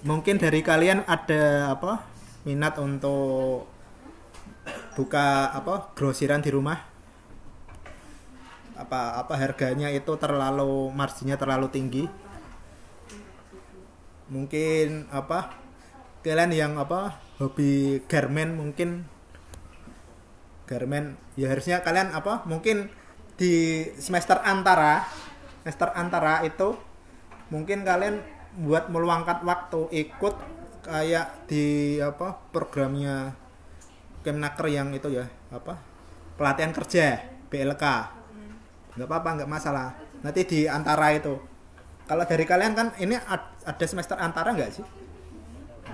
Mungkin dari kalian ada apa? Minat untuk buka apa? Grosiran di rumah? Apa harganya itu terlalu marginnya terlalu tinggi? Mungkin apa? Kalian yang apa? Hobi garment mungkin garment ya harusnya kalian apa? Mungkin di semester antara itu mungkin kalian buat meluangkan waktu ikut kayak di apa programnya Kemnaker yang itu ya apa pelatihan kerja BLK nggak apa-apa nggak masalah nanti di antara itu kalau dari kalian kan ini ada semester antara nggak sih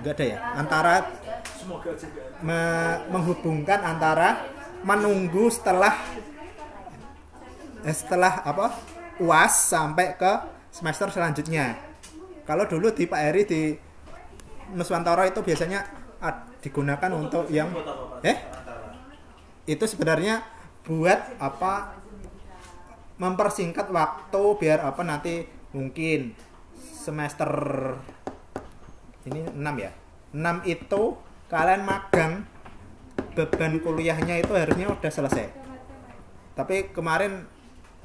nggak ada ya antara menghubungkan antara menunggu setelah apa UAS sampai ke semester selanjutnya. Kalau dulu di Pak Heri di Nuswantara itu biasanya digunakan untuk yang itu sebenarnya buat apa mempersingkat waktu biar apa nanti mungkin semester ini 6 ya. 6 itu kalian magang beban kuliahnya itu harusnya udah selesai. Tapi kemarin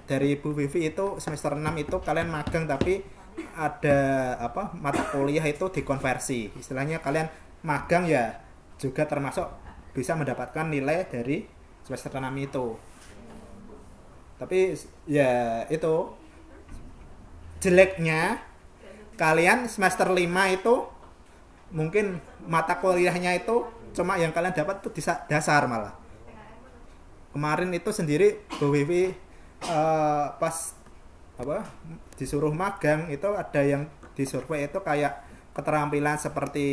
dari Bu Vivi itu semester 6 itu kalian magang tapi ada apa mata kuliah itu dikonversi. Istilahnya kalian magang ya juga termasuk bisa mendapatkan nilai dari semester 6 itu. Tapi ya itu jeleknya kalian semester 5 itu mungkin mata kuliahnya itu cuma yang kalian dapat tuh dasar malah. Kemarin itu sendiri Bu Vivi pas apa disuruh magang itu ada yang disurvei itu kayak keterampilan seperti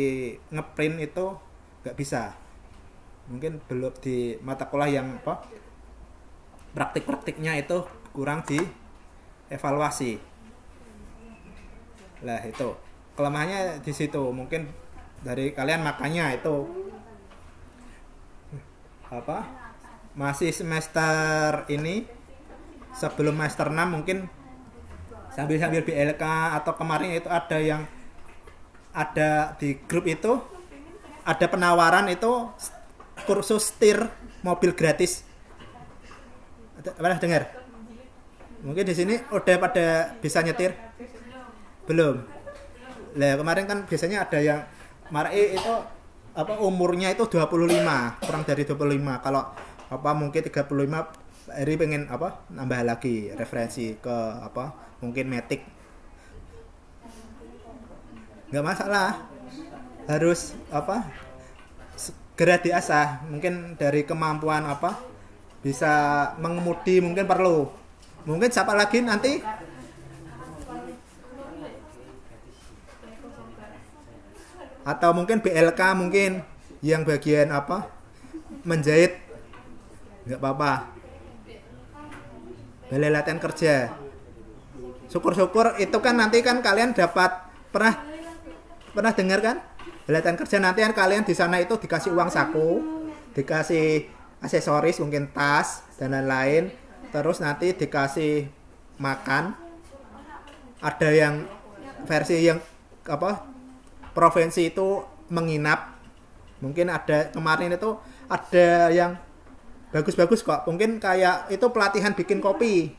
ngeprint itu nggak bisa mungkin belum di mata kuliah yang apa praktik-praktiknya itu kurang dievaluasi lah itu kelemahannya di situ mungkin dari kalian makanya itu apa masih semester ini sebelum semester 6 mungkin sambil BLK atau kemarin itu ada yang ada di grup itu ada penawaran itu kursus setir mobil gratis. Pernah dengar? Mungkin di sini udah pada bisa nyetir? Belum. Lah kemarin kan biasanya ada yang marai itu apa umurnya itu 25, kurang dari 25. Kalau apa mungkin 35 Eri pengen apa nambah lagi referensi ke apa mungkin metik nggak masalah harus apa segera diasah mungkin dari kemampuan apa bisa mengemudi mungkin perlu mungkin siapa lagi nanti atau mungkin BLK mungkin yang bagian apa menjahit nggak apa-apa balai latihan kerja syukur-syukur itu kan nanti kan kalian dapat pernah dengar kan balai latihan kerja nanti kan kalian di sana itu dikasih uang saku dikasih aksesoris mungkin tas dan lain-lain terus nanti dikasih makan ada yang versi yang apa provinsi itu menginap. Mungkin ada kemarin itu ada yang bagus-bagus kok. Mungkin kayak itu pelatihan bikin kopi.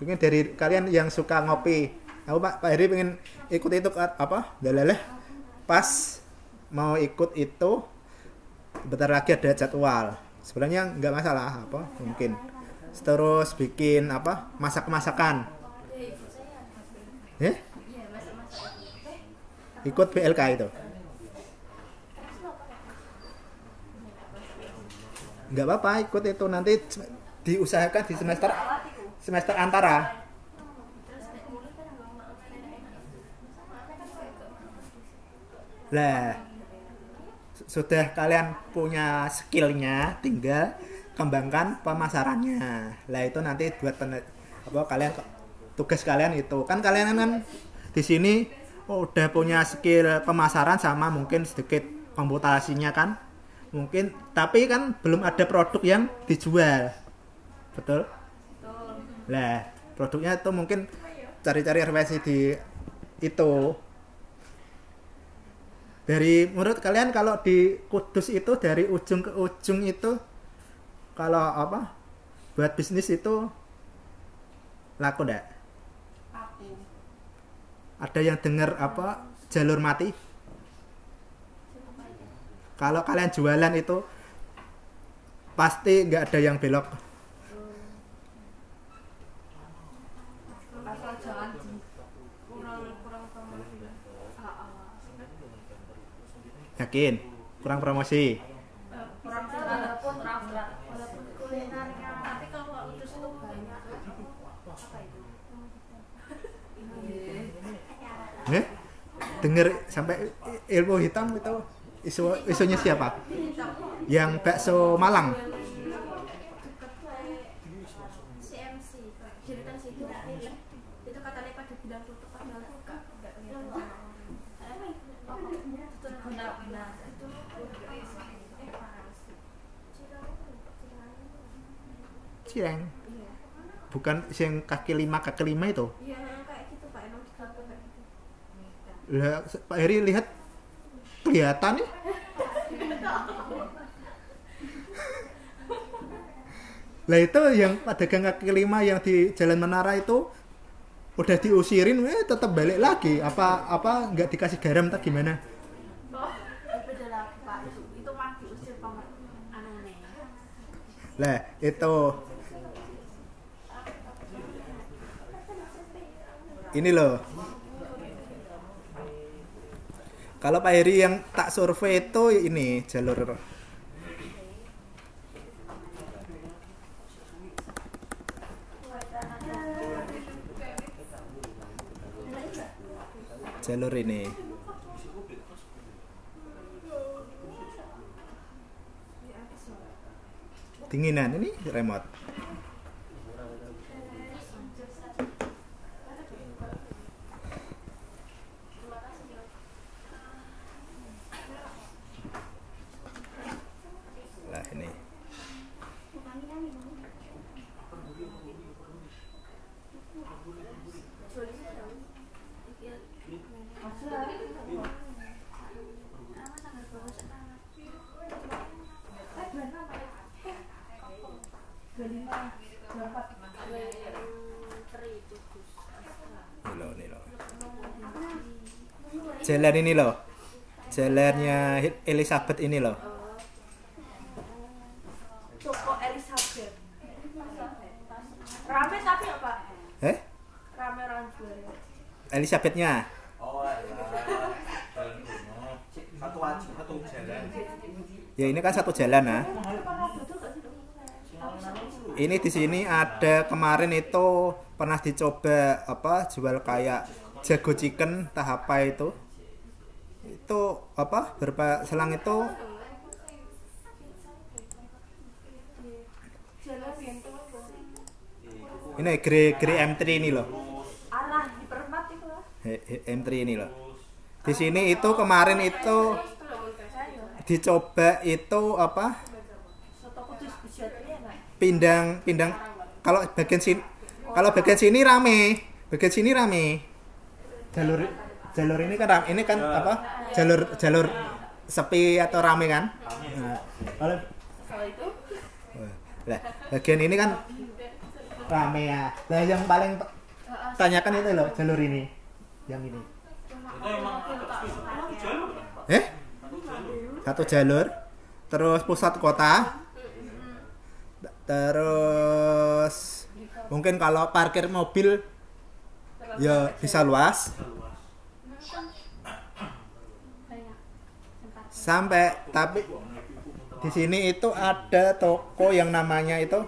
Mungkin dari kalian yang suka ngopi. Aku Pak Heri pengen ikut itu apa? Dalaleh. Pas mau ikut itu bentar lagi ada jadwal. Sebenarnya nggak masalah apa? Mungkin. Terus bikin apa? Masak-masakan. Ikut BLK itu. Nggak apa-apa ikut itu, nanti diusahakan di semester antara. Lah, sudah kalian punya skillnya, tinggal kembangkan pemasarannya. Lah itu nanti buat kalian tugas kalian itu kan kalian kan di sini udah punya skill pemasaran sama mungkin sedikit komputasinya kan mungkin, tapi kan belum ada produk yang dijual, betul? Lah produknya itu mungkin cari-cari referensi di itu. Dari menurut kalian kalau di Kudus itu dari ujung ke ujung itu kalau apa buat bisnis itu laku enggak? Ada yang dengar apa jalur mati? Kalau kalian jualan itu pasti nggak ada yang belok. Asal jangan kurang Yakin? Kurang promosi? kurang walaupun kulinernya, tapi kalau nggak utus itu banyak apa itu? Dengar sampai ilmu hitam itu isunya siapa? Yang bakso Malang. CMC, jeritan situ itu katanya pada bilang tutup padahal buka, nggak kelihatan. Benar-benar itu Cireng. Bukan yang kaki lima itu. iya kayak gitu Pak, emang digambar kayak gitu. Lah Pak Heri lihat kelihatan nih. Lah itu yang pedagang kaki lima yang di Jalan Menara itu udah diusirin, tetap balik lagi. Apa nggak dikasih garam tak gimana? Beda lagi Pak, itu mah diusir aneh. Lah itu ini loh. Kalau Pak Heri yang tak survei itu ini jalur ini. Dinginan ini remote. Lah ini. Ini loh. Jalan ini loh. Jalannya Elizabeth ini loh. Toko Elizabeth. Rame tapi apa? Rame orang jual. Elizabethnya. Oh, satu jalan. Ya ini kan satu jalan nah. Ini di sini ada kemarin itu pernah dicoba apa jual kayak jago chicken tahap apa itu. Itu apa berapa selang itu ini Grey M3 ini loh. Arah di Permat itu lah. M3 ini loh. Di sini itu kemarin itu dicoba itu apa? Soto Kudus bujatnya enak. Pindang kalau bagian sini rame. Bagian sini rame. Jalur jalur ini kan apa? Jalur sepi atau rame kan? Nah, kalau lah, bagian ini kan rame ya. Nah, yang paling tanyakan itu loh, jalur ini. Yang ini. Itu emang satu jalur kan? Satu jalur. Terus pusat kota. Terus mungkin kalau parkir mobil ya bisa luas. Sampai tapi di sini itu ada toko yang namanya itu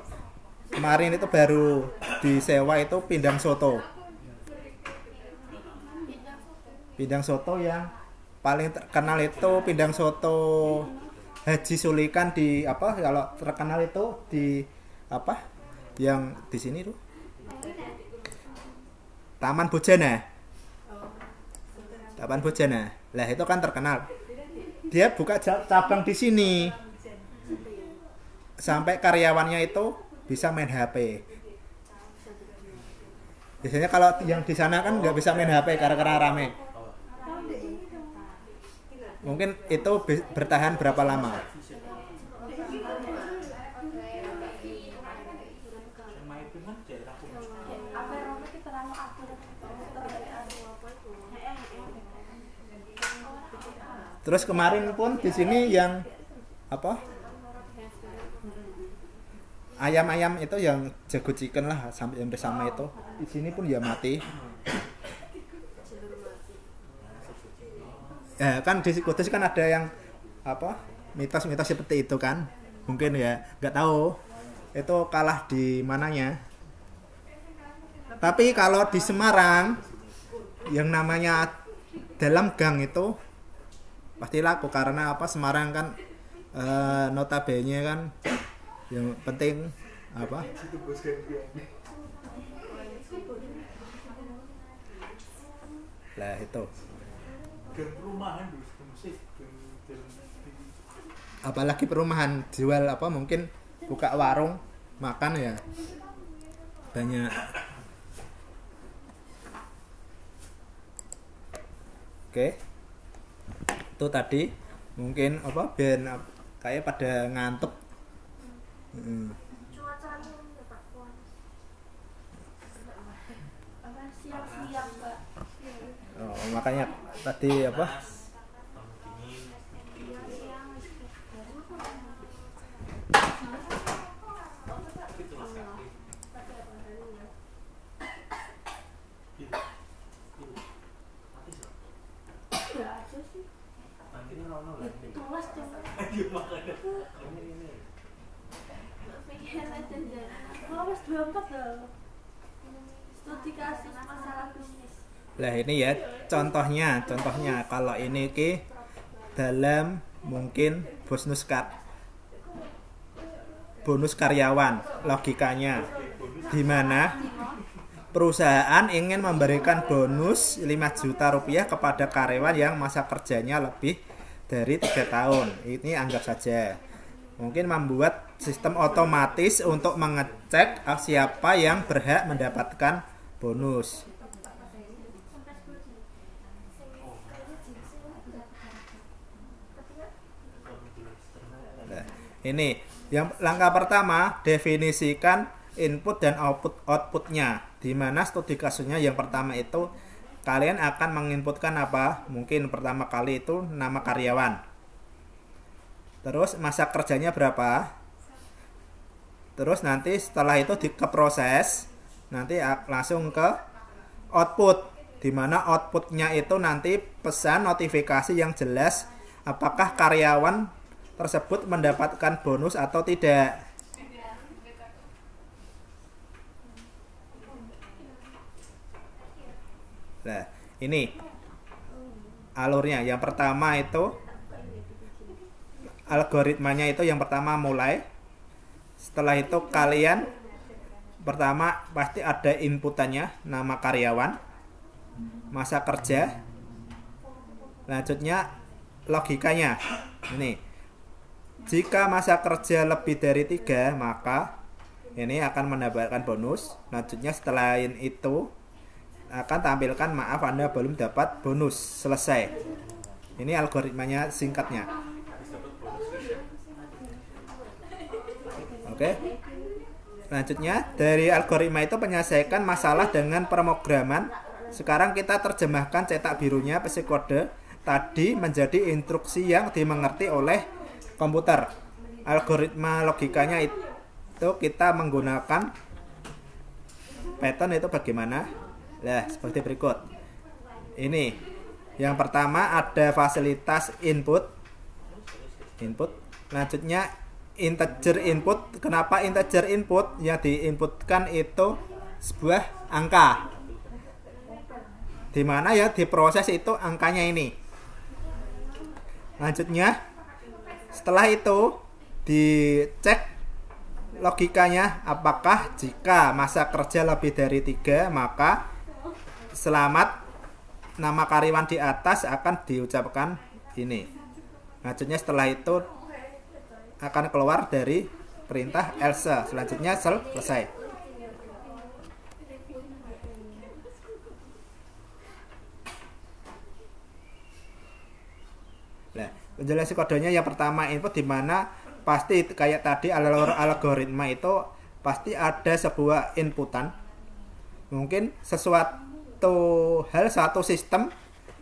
kemarin itu baru disewa itu Pindang Soto. Pindang Soto yang paling terkenal itu Pindang Soto Haji Sulikan di apa kalau terkenal itu di apa yang di sini tuh Taman Bojana. Taman Bojana. Lah itu kan terkenal. Dia buka cabang di sini. Sampai karyawannya itu bisa main HP. Biasanya kalau yang di sana kan nggak bisa main HP karena rame. Mungkin itu bertahan berapa lama? Terus kemarin pun di sini yang apa? Ayam-ayam itu yang jago chicken lah sampai yang bersama itu. Di sini pun ya mati. Ya kan di Kudus kan ada yang apa? Mitos-mitos seperti itu kan. Mungkin ya nggak tahu itu kalah di mananya. Tapi kalau di Semarang yang namanya dalam gang itu pasti laku karena apa Semarang kan notabene kan yang penting apa lah itu apalagi perumahan jual apa mungkin buka warung makan ya banyak. Oke. Itu tadi mungkin apa ben kayak pada ngantuk. Siap-siap, Mbak. Oh, makanya tadi apa? Tulas coba. Kalau pas 24 loh. Studi kasus masalah bisnis. Lah ini ya contohnya kalau ini ki dalam mungkin bonus karyawan logikanya di mana perusahaan ingin memberikan bonus 5 juta rupiah kepada karyawan yang masa kerjanya lebih dari 3 tahun. Ini anggap saja mungkin membuat sistem otomatis untuk mengecek siapa yang berhak mendapatkan bonus. Nah, ini yang langkah pertama definisikan input dan outputnya, di mana studi kasusnya yang pertama itu kalian akan menginputkan apa? Mungkin pertama kali itu nama karyawan. Terus masa kerjanya berapa? Terus nanti setelah itu keproses, nanti langsung ke output, di mana outputnya itu nanti pesan notifikasi yang jelas apakah karyawan tersebut mendapatkan bonus atau tidak. Nah, ini alurnya. Yang pertama itu algoritmanya itu yang pertama mulai. Setelah itu kalian pertama pasti ada inputannya, nama karyawan, masa kerja. Lanjutnya logikanya. Ini. Jika masa kerja lebih dari 3, maka ini akan mendapatkan bonus. Lanjutnya setelah itu akan tampilkan maaf Anda belum dapat bonus. Selesai. Ini algoritmanya singkatnya. Oke. Selanjutnya, dari algoritma itu menyelesaikan masalah dengan pemrograman. Sekarang kita terjemahkan cetak birunya psikode tadi menjadi instruksi yang dimengerti oleh komputer. Algoritma logikanya itu kita menggunakan Python itu bagaimana? Nah, seperti berikut. Ini. Yang pertama ada fasilitas input. Selanjutnya integer input. Kenapa integer input? Yang diinputkan itu sebuah angka, dimana ya diproses itu angkanya ini. Selanjutnya setelah itu dicek logikanya, apakah jika masa kerja lebih dari 3 maka selamat nama karyawan di atas akan diucapkan ini. Selanjutnya setelah itu akan keluar dari perintah else. Selanjutnya selesai. Nah, penjelasan kodenya yang pertama input, dimana pasti kayak tadi algoritma itu pasti ada sebuah inputan. Mungkin sesuatu hal, satu sistem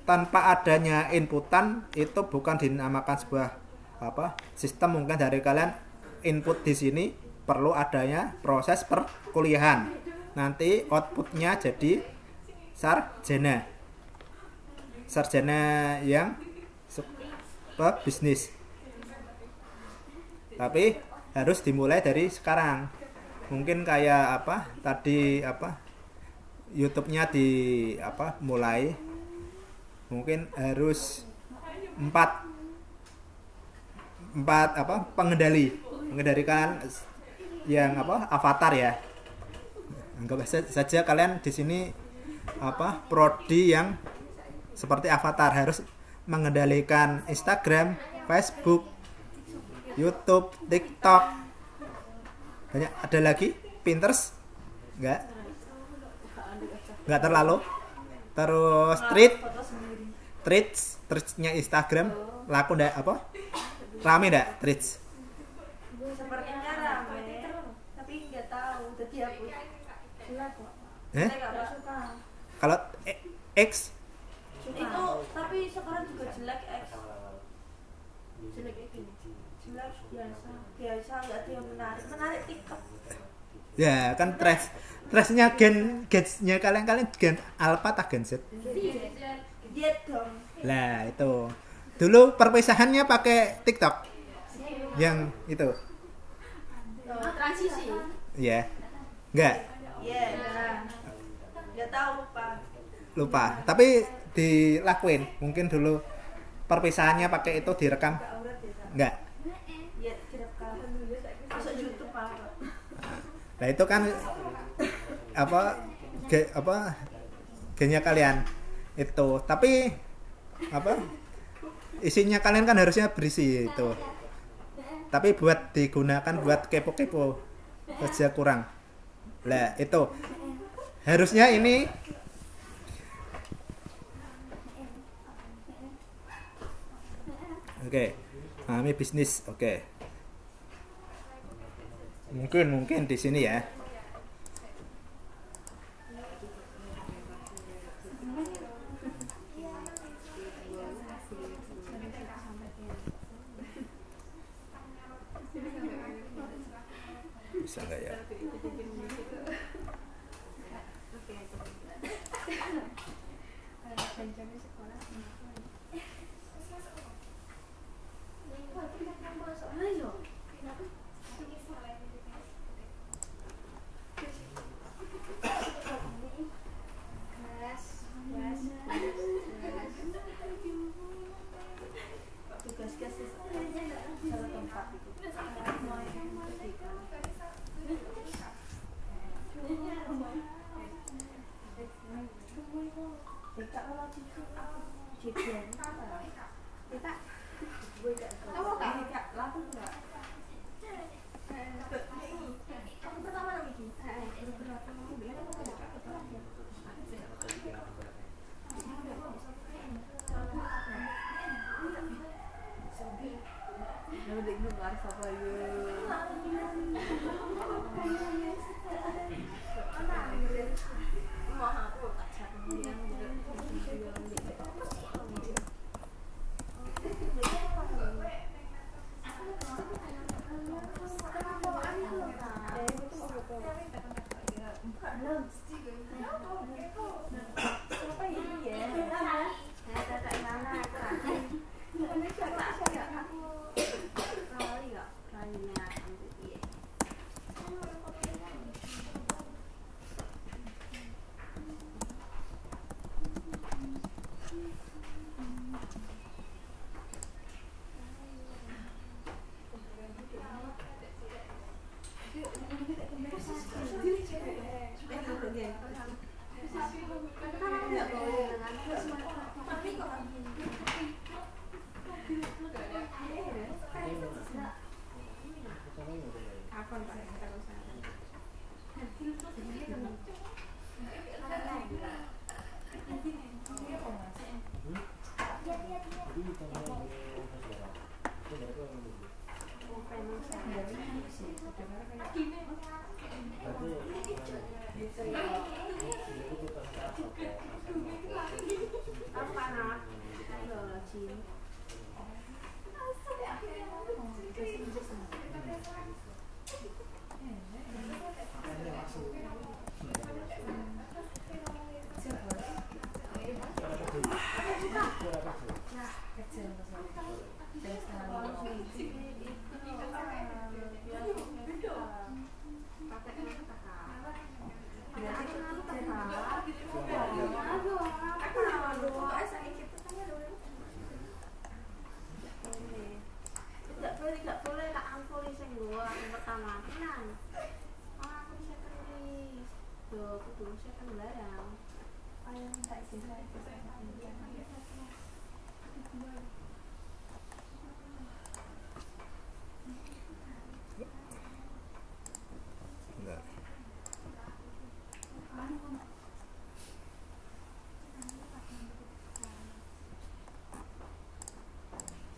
tanpa adanya inputan itu bukan dinamakan sebuah sistem. Mungkin dari kalian input di sini perlu adanya proses perkuliahan. Nanti outputnya jadi sarjana yang bisnis. Tapi harus dimulai dari sekarang. Mungkin kayak tadi YouTube-nya mulai mungkin harus 4 mengendalikan yang avatar ya. Anggap saja kalian di sini prodi yang seperti avatar, harus mengendalikan Instagram, Facebook, YouTube, TikTok. Banyak, ada lagi Pinterest? Enggak terlalu. Terus Threads-nya Instagram laku ndak rame ndak Threads? Sepertinya rame, tapi nggak tahu. Jadi aku saya nggak suka. Kalau X Itu tapi sekarang juga jelek X. Jelek itu. Jelek biasa nggak ada yang menarik TikTok. ya kan Threads-nya gen-nya kalian gen alpha atau gen Z? Dia dong. Lah itu dulu perpisahannya pakai TikTok yang itu Transisi. ya enggak Iya, nggak tahu lupa tapi dilakuin. Mungkin dulu perpisahannya pakai itu direkam enggak. Iya, direkam. Masuk YouTube apa? Nah itu kan gennya kalian itu, tapi isinya kalian kan harusnya berisi itu, tapi buat digunakan buat kepo-kepo saja kurang. Lah itu harusnya ini oke, kami bisnis. Oke. Mungkin di sini ya. Bisa nggak ya? Tidak boleh tak unfollow sing gua yang pertama tenan. Aku bisa keris. Yo, kudu second barang. Ayo tak sih. Enggak.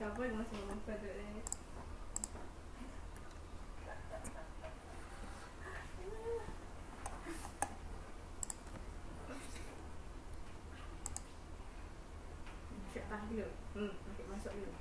Siapa yang masih ngomong pada ini? Cek tadi loh, nanti masuk dulu.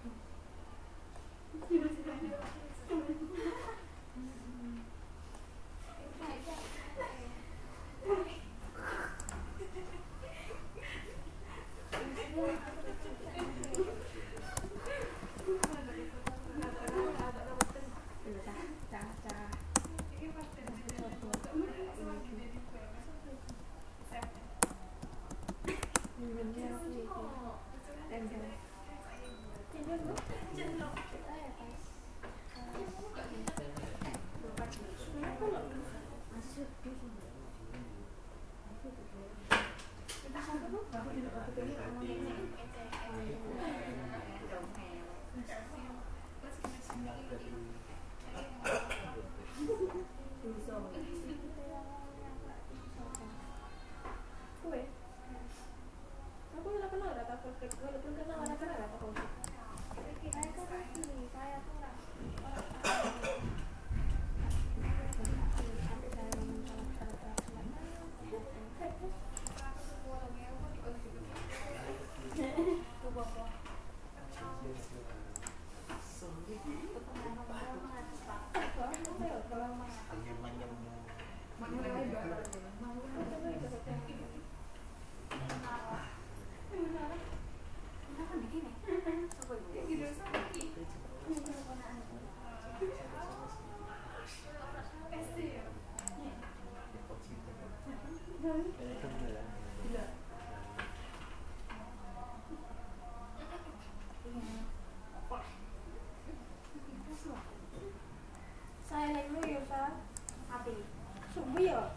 Saya lagi ya, Pak. Api. Subuh ya.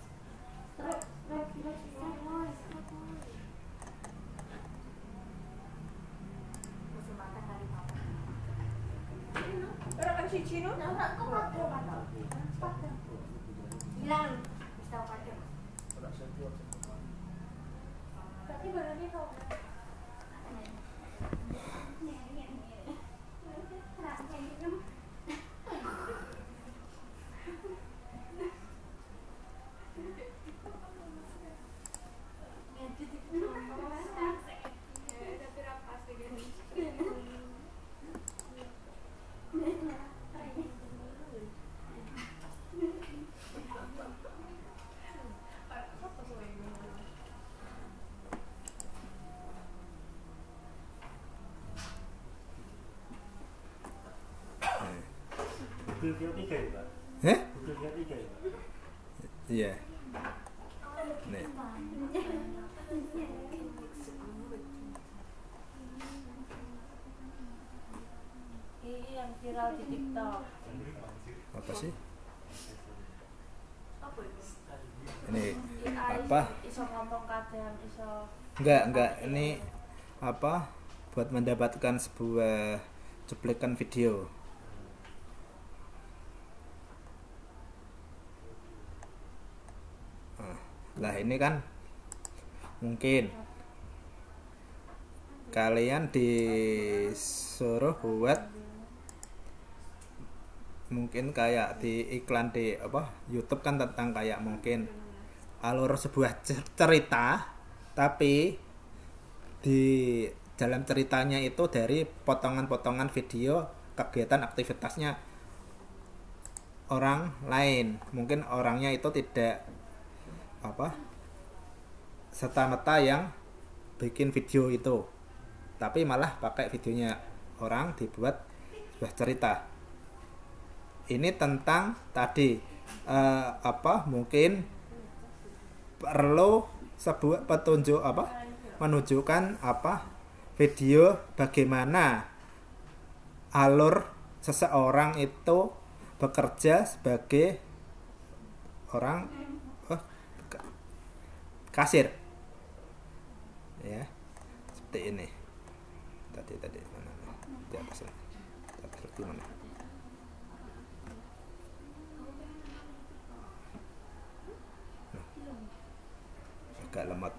Terus orang siji no? Ora kok padha padha. Hilang. Wis tau padha. Tapi barangnya kok. Video 3 ya, Pak? Heh? Video 3 ya, Pak? Iya. Nih. Ini yang viral di TikTok. Apa sih? Apa itu? Ini AI apa? iso ngomong kadang iso Enggak, ini apa? Buat mendapatkan sebuah cuplikan video. Nah, ini kan mungkin kalian disuruh buat mungkin kayak di iklan di apa YouTube kan tentang kayak mungkin alur sebuah cerita, tapi di dalam ceritanya itu dari potongan-potongan video kegiatan aktivitasnya orang lain. Mungkin orangnya itu tidak apa serta-merta yang bikin video itu, tapi malah pakai videonya orang dibuat sebuah cerita. Ini tentang tadi apa mungkin perlu sebuah petunjuk apa menunjukkan apa video bagaimana alur seseorang itu bekerja sebagai orang kasir ya, seperti ini tadi mana di atas di mana agak lemot.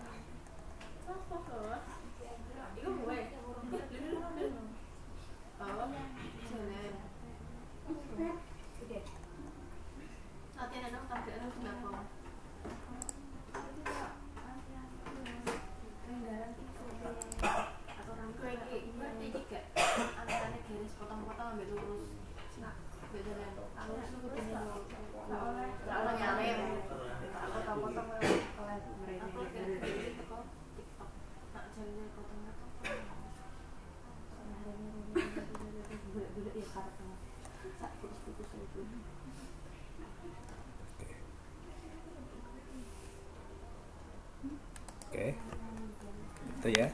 Oke, itu ya.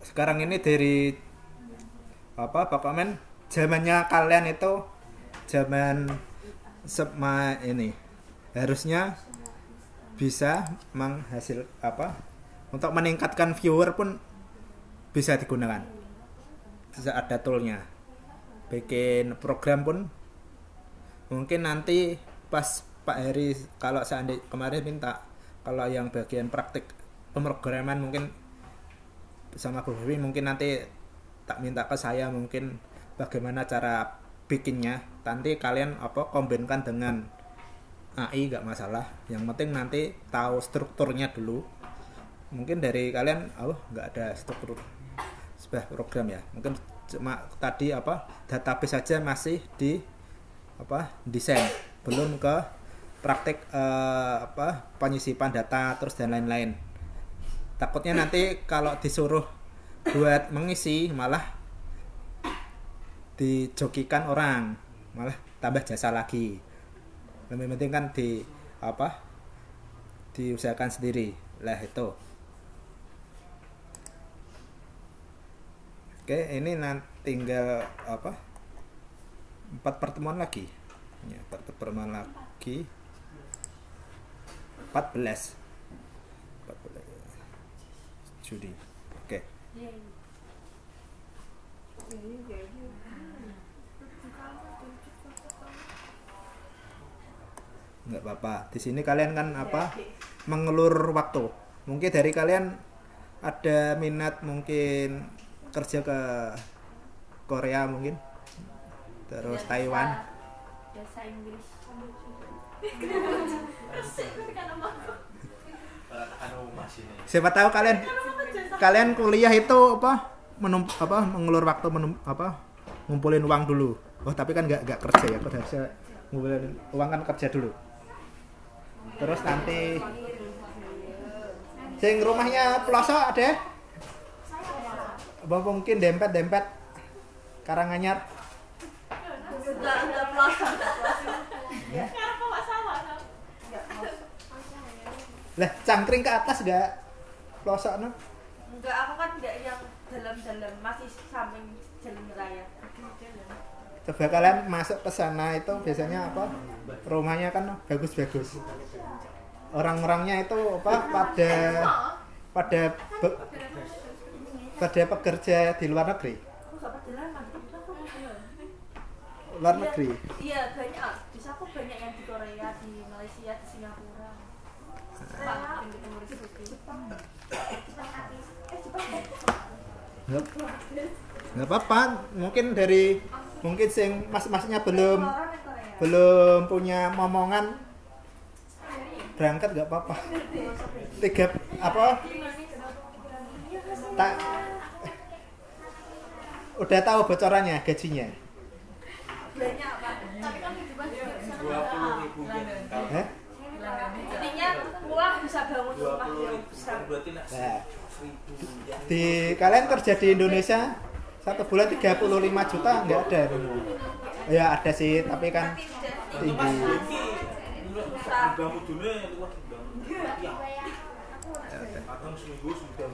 Sekarang ini dari apa Pak Komen, zamannya kalian itu zaman ini harusnya bisa menghasil apa untuk meningkatkan viewer pun bisa digunakan. Bisa ada toolnya. Bikin program pun mungkin nanti pas Pak Heri kalau seandainya kemarin minta kalau yang bagian praktik pemrograman mungkin sama Bu Dewi mungkin nanti tak minta ke saya mungkin bagaimana cara bikinnya. Nanti kalian apa kombinkan dengan AI gak masalah. Yang penting nanti tahu strukturnya dulu. Mungkin dari kalian nggak ada struktur sebuah program ya. Mungkin cuma tadi apa database saja masih di apa desain, belum ke praktik apa penyisipan data terus dan lain-lain. Takutnya nanti kalau disuruh buat mengisi malah dijokikan orang, malah tambah jasa lagi. Lebih penting kan di apa diusahakan sendiri lah itu. Oke, ini nanti tinggal apa 4 pertemuan lagi ya, 4 pertemuan lagi 14 Juli. Oke. Nggak apa-apa. Di sini kalian kan apa mengelur waktu. Mungkin dari kalian ada minat mungkin kerja ke Korea mungkin, terus Taiwan. Bahasa Inggris. Siapa tahu kalian kuliah itu apa mengelur waktu ngumpulin uang dulu. Oh tapi kan nggak kerja ya, harusnya ngumpulin uang kan kerja dulu. Terus nanti sing rumahnya pelosok ada? Apa mungkin dempet Karanganyar? Enggak pelosok. Ya. Kenapa Pak sawah? Lah cangkring ke atas gak pelosok no? Enggak, aku kan enggak yang dalam-dalam, masih samping jalan raya. Coba kalian masuk ke sana itu biasanya apa? Rumahnya kan bagus-bagus. Orang-orangnya itu apa pada pada pada pekerja di luar negeri. Aku gak perjalanan, Luar negeri. Iya banyak. Bisa aku banyak yang di Korea, di Malaysia, di Singapura. Pak, yang ketemu di Jepang. Nggak apa-apa, mungkin sing mas-masnya belum Orang yang Korea. belum punya momongan berangkat nggak apa-apa. 3 apa? Tak udah tahu bocorannya gajinya. Banyak Pak. Tapi kan kehidupan juga bisa 20.000 yen. Hah? intinya pulang bisa bangun rumah yang besar. Berarti nak Nah, 1.000 yen. di kalian kerja di Indonesia 1 bulan 35 juta nggak ada. Ya ada sih, tapi kan tinggi. Susah. Bangun dulu luar. Iya. Kadang seminggu sudah